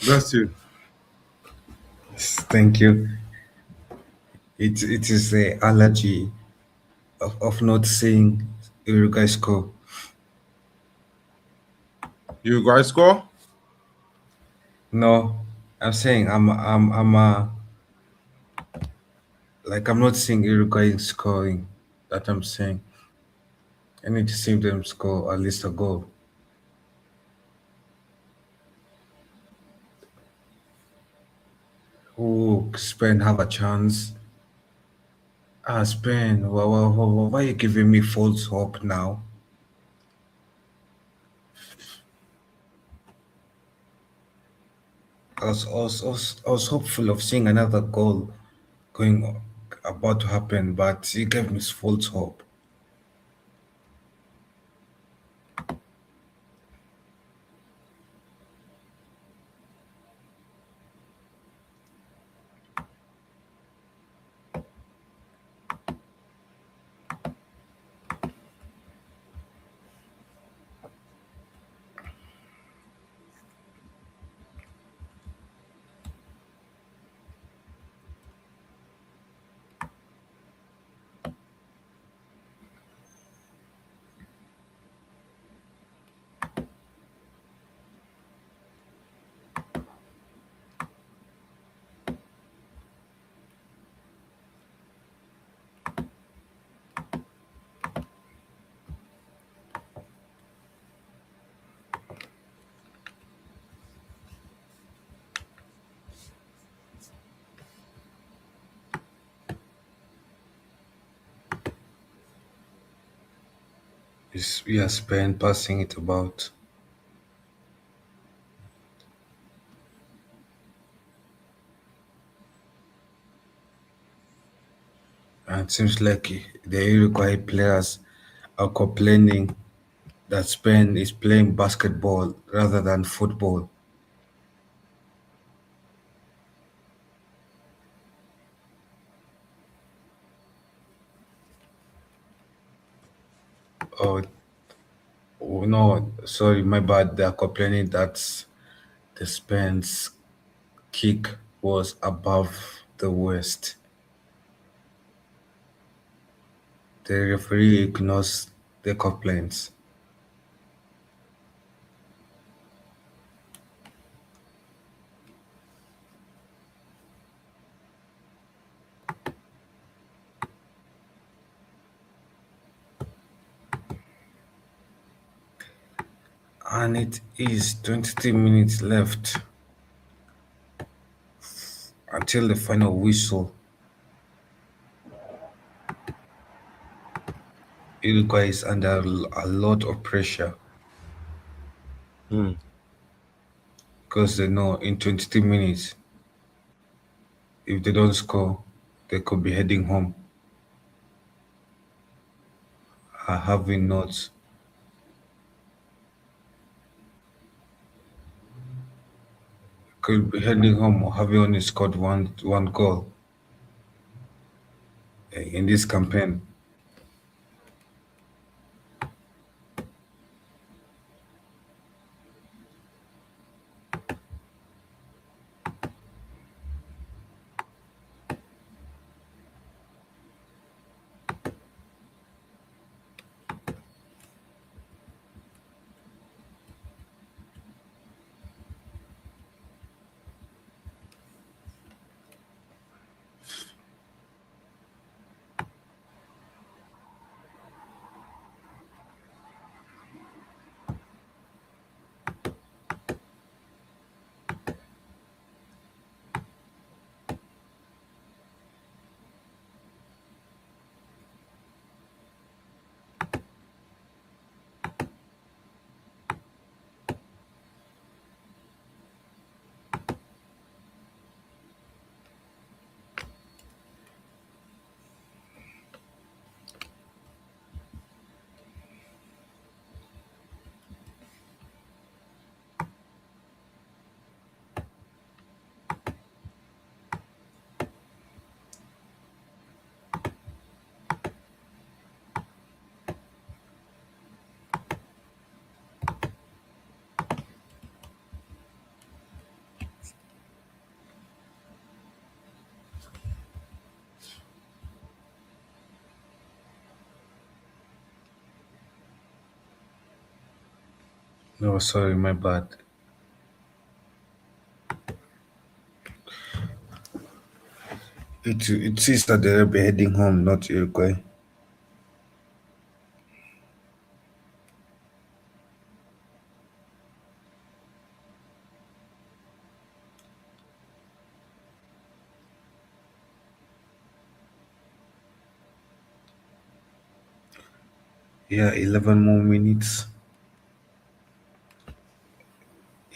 Bless you. Thank you. It is the allergy of not seeing Uruguay score. You guys score? No, I'm saying I'm not seeing Uruguay scoring. That I'm saying. I need to see them score at least a goal. Oh, Spain have a chance. Spain, why are you giving me false hope now? I was hopeful of seeing another goal going about to happen, but he gave me false hope. We are Spain passing it about, and it seems like the Uruguay players are complaining that Spain is playing basketball rather than football. Oh, oh no, sorry, my bad. They are complaining that the Spain's kick was above the West. The referee ignores the complaints. And it is 23 minutes left until the final whistle. Uruguay is under a lot of pressure Hmm. because they know in 23 minutes, if they don't score, they could be heading home. Having not could be heading home or having only scored one goal in this campaign. No, sorry, my bad. It seems that they'll be heading home, not Uruguay. Yeah, 11 more minutes.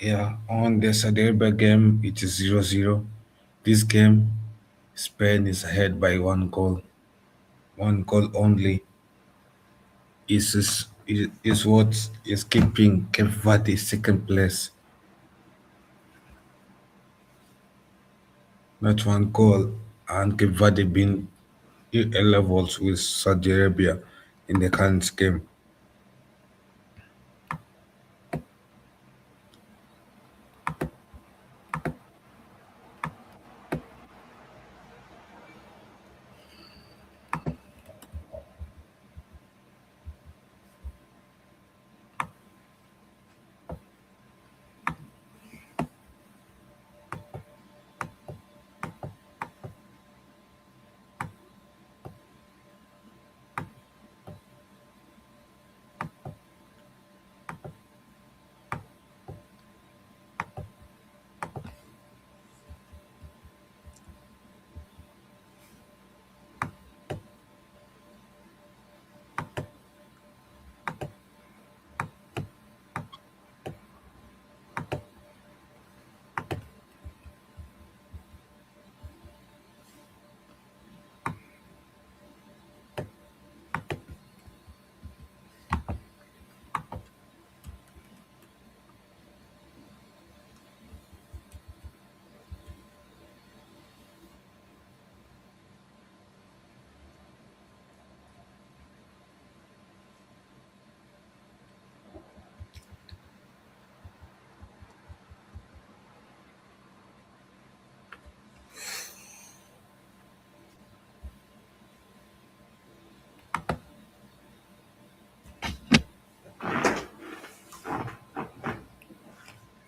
Yeah, on the Saudi Arabia game, it is 0-0. This game, Spain is ahead by one goal only. Is what is keeping Cape Verde second place. Not one goal, and Cape Verde being levels with Saudi Arabia in the current game.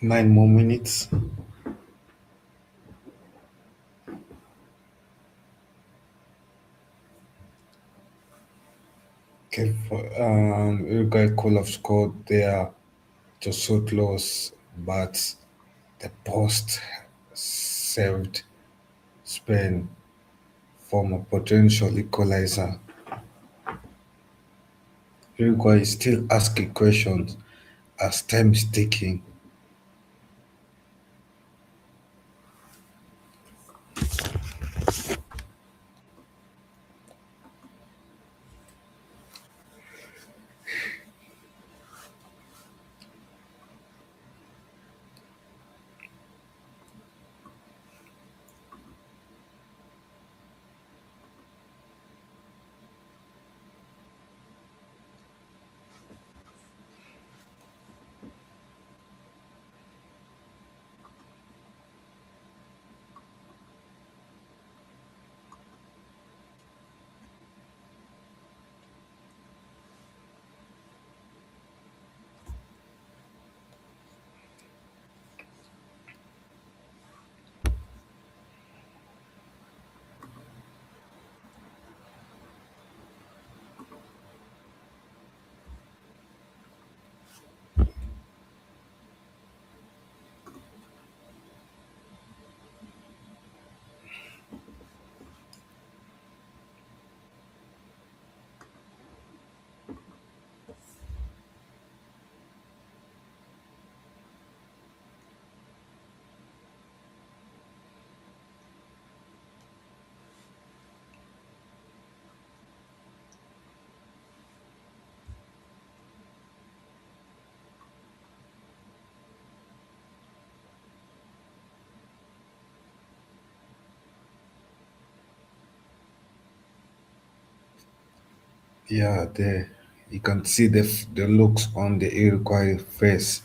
9 more minutes. Uruguay could have scored there to so close, but the post saved Spain from a potential equalizer. Uruguay is still asking questions as time is ticking. Yeah, you can see the looks on the Iroquois face.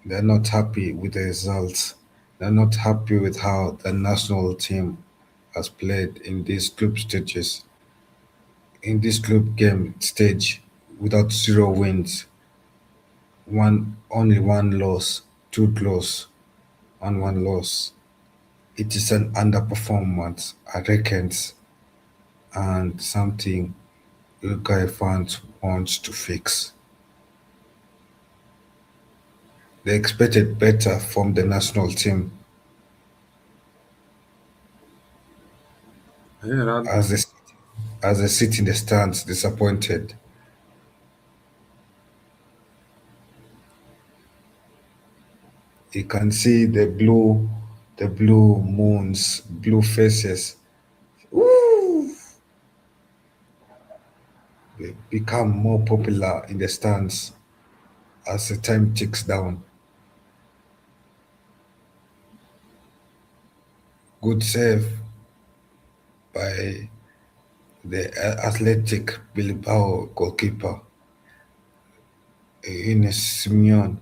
They're not happy with the results. They're not happy with how the national team has played in these group stages, in this group game stage, without zero wins. only one loss, two draws, and one loss. It is an underperformance, I reckon, and something Uruguay fans want to fix. They expected better from the national team Yeah, that, as they, as they sit in the stands disappointed. You can see the blue moons, blue faces. Ooh, they become more popular in the stands as the time ticks down. Good save by the athletic Bilbao goalkeeper, Ines Simeon.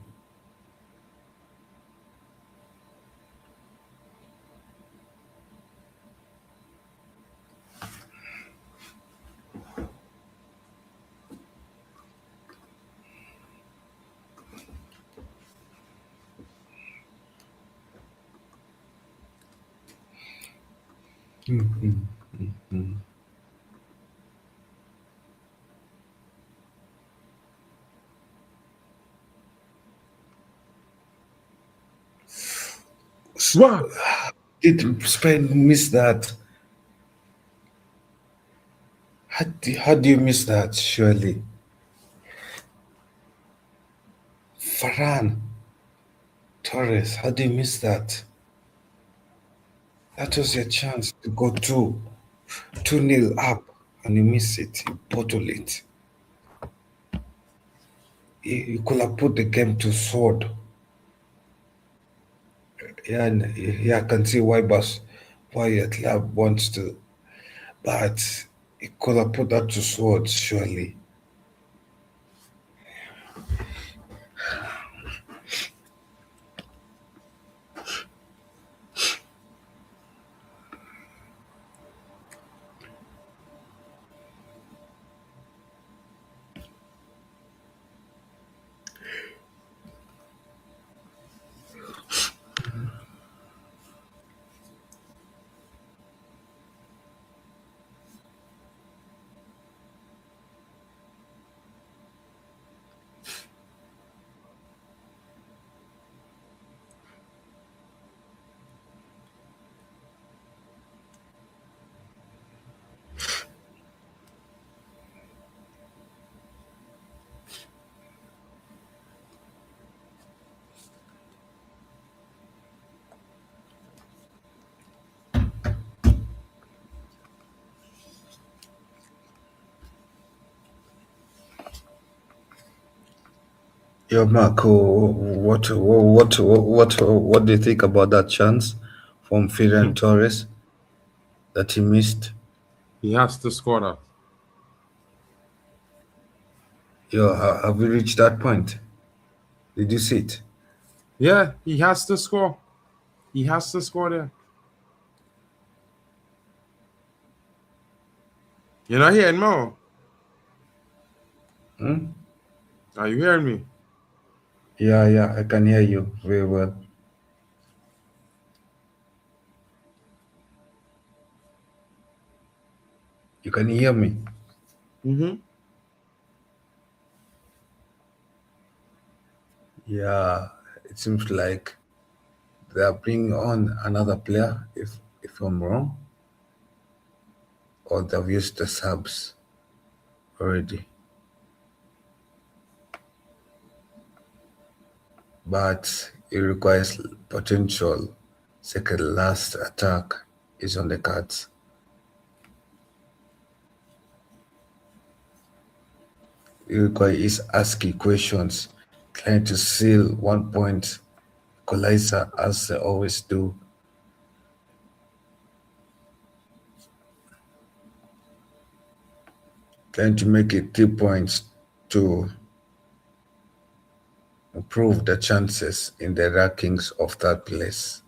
wow. Did Spain miss that? How do you miss that, surely? Farhan, Torres, how do you miss that? That was your chance to go 2-0 up and you miss it, you bottle it. You could have put the game to sword. Yeah, yeah, I can see why your club wants to, but you could have put that to sword, surely. Yo, Marco, what do you think about that chance from Ferran Torres that he missed? He has to score that. Yo, have we reached that point? Did you see it? Yeah, he has to score. He has to score there. You're not hearing me? Hmm? Are you hearing me? Yeah, yeah, I can hear you very well. You can hear me. Mm-hmm. Yeah, it seems like they are bringing on another player, if I'm wrong, or they've used the subs already. But it requires potential. Second last attack is on the cards. Uruguay is asking questions, trying to seal 1 point equalizer as they always do. Trying to make it 3 points to improve the chances in the rankings of third place.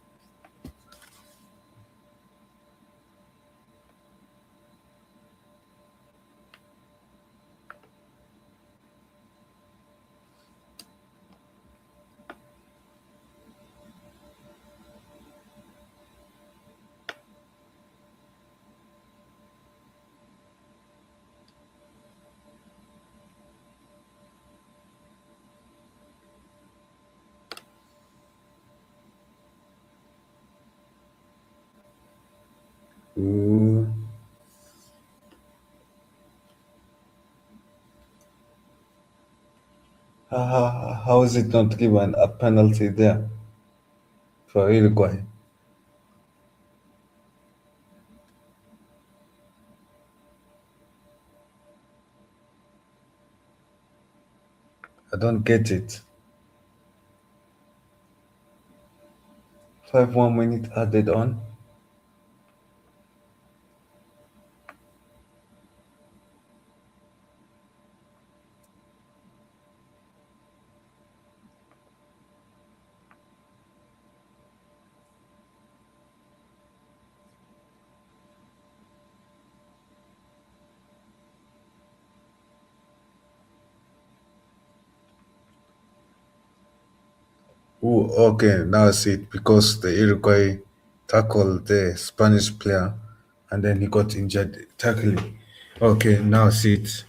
Ooh, how is it not given a penalty there for Uruguay? I don't get it. 5 more minutes added on. Ooh, okay, now I see it because the Uruguay tackled the Spanish player and then he got injured tackling. Okay, now I see it.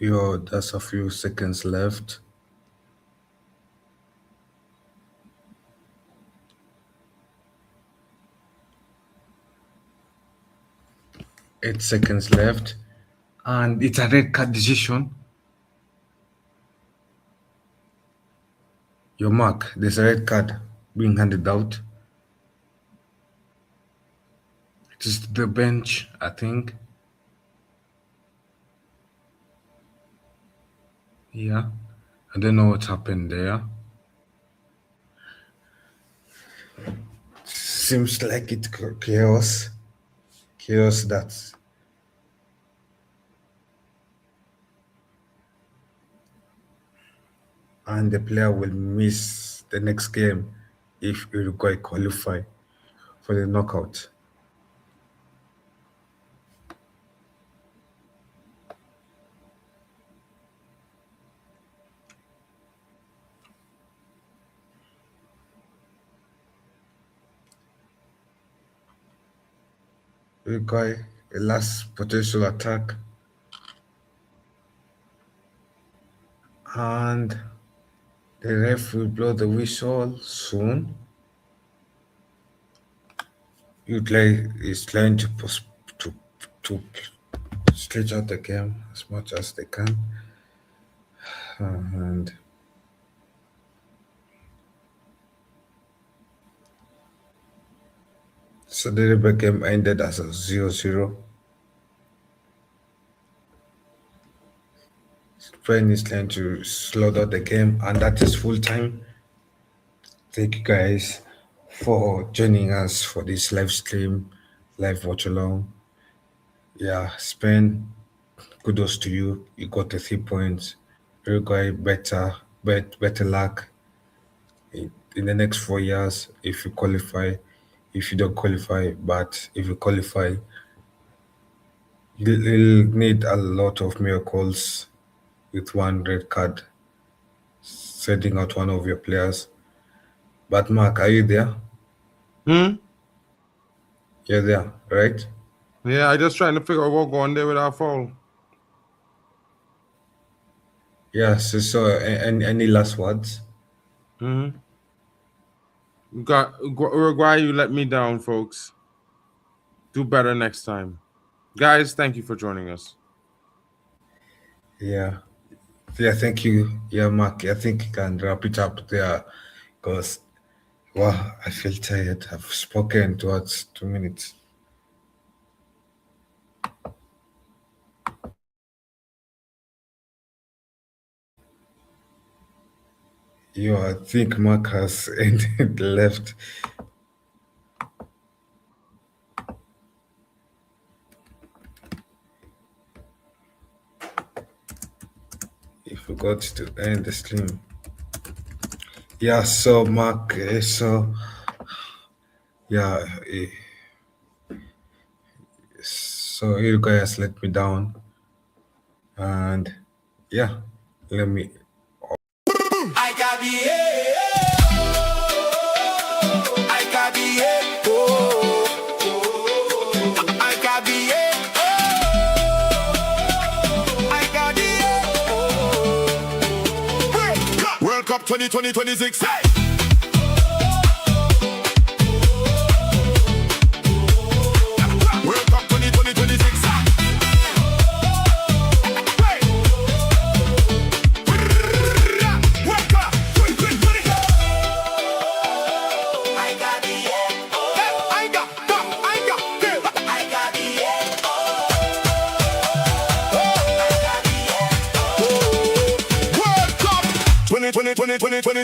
Yo, there's a few seconds left. Eight seconds left. And it's a red card decision. Your mark, there's a red card being handed out. It is the bench, I think. Yeah. I don't know what happened there. Seems like it's chaos. Chaos that's and the player will miss the next game if Uruguay qualify for the knockout. Uruguay, a last potential attack. And the ref will blow the whistle soon. Uruguay is trying to stretch out the game as much as they can. And so the Rebel game ended as a 0-0. Spain is trying to slow down the game, and that is full time. Thank you guys for joining us for this live stream, live watch along. Yeah, Spain, kudos to you. You got the 3 points. Uruguay, better luck in the next 4 years if you qualify. If you don't qualify, but if you qualify, you'll need a lot of miracles with one red card, sending out one of your players. But Mark, are you there? You're there, right? Yeah, I just trying to figure out what going there without foul. Yeah, so any last words? Uruguay, you let me down, folks. Do better next time. Guys, thank you for joining us. Yeah, thank you. Yeah, Mark, I think you can wrap it up there because, wow, I feel tired. I've spoken towards 2 minutes. Yo, I think Mark has ended left. He forgot to end the stream. Yeah, so Mark, yeah, so you guys let me down, and yeah, let me. I got the I got the I got the I got the World Cup 2026. World Cup 2026. Twenty.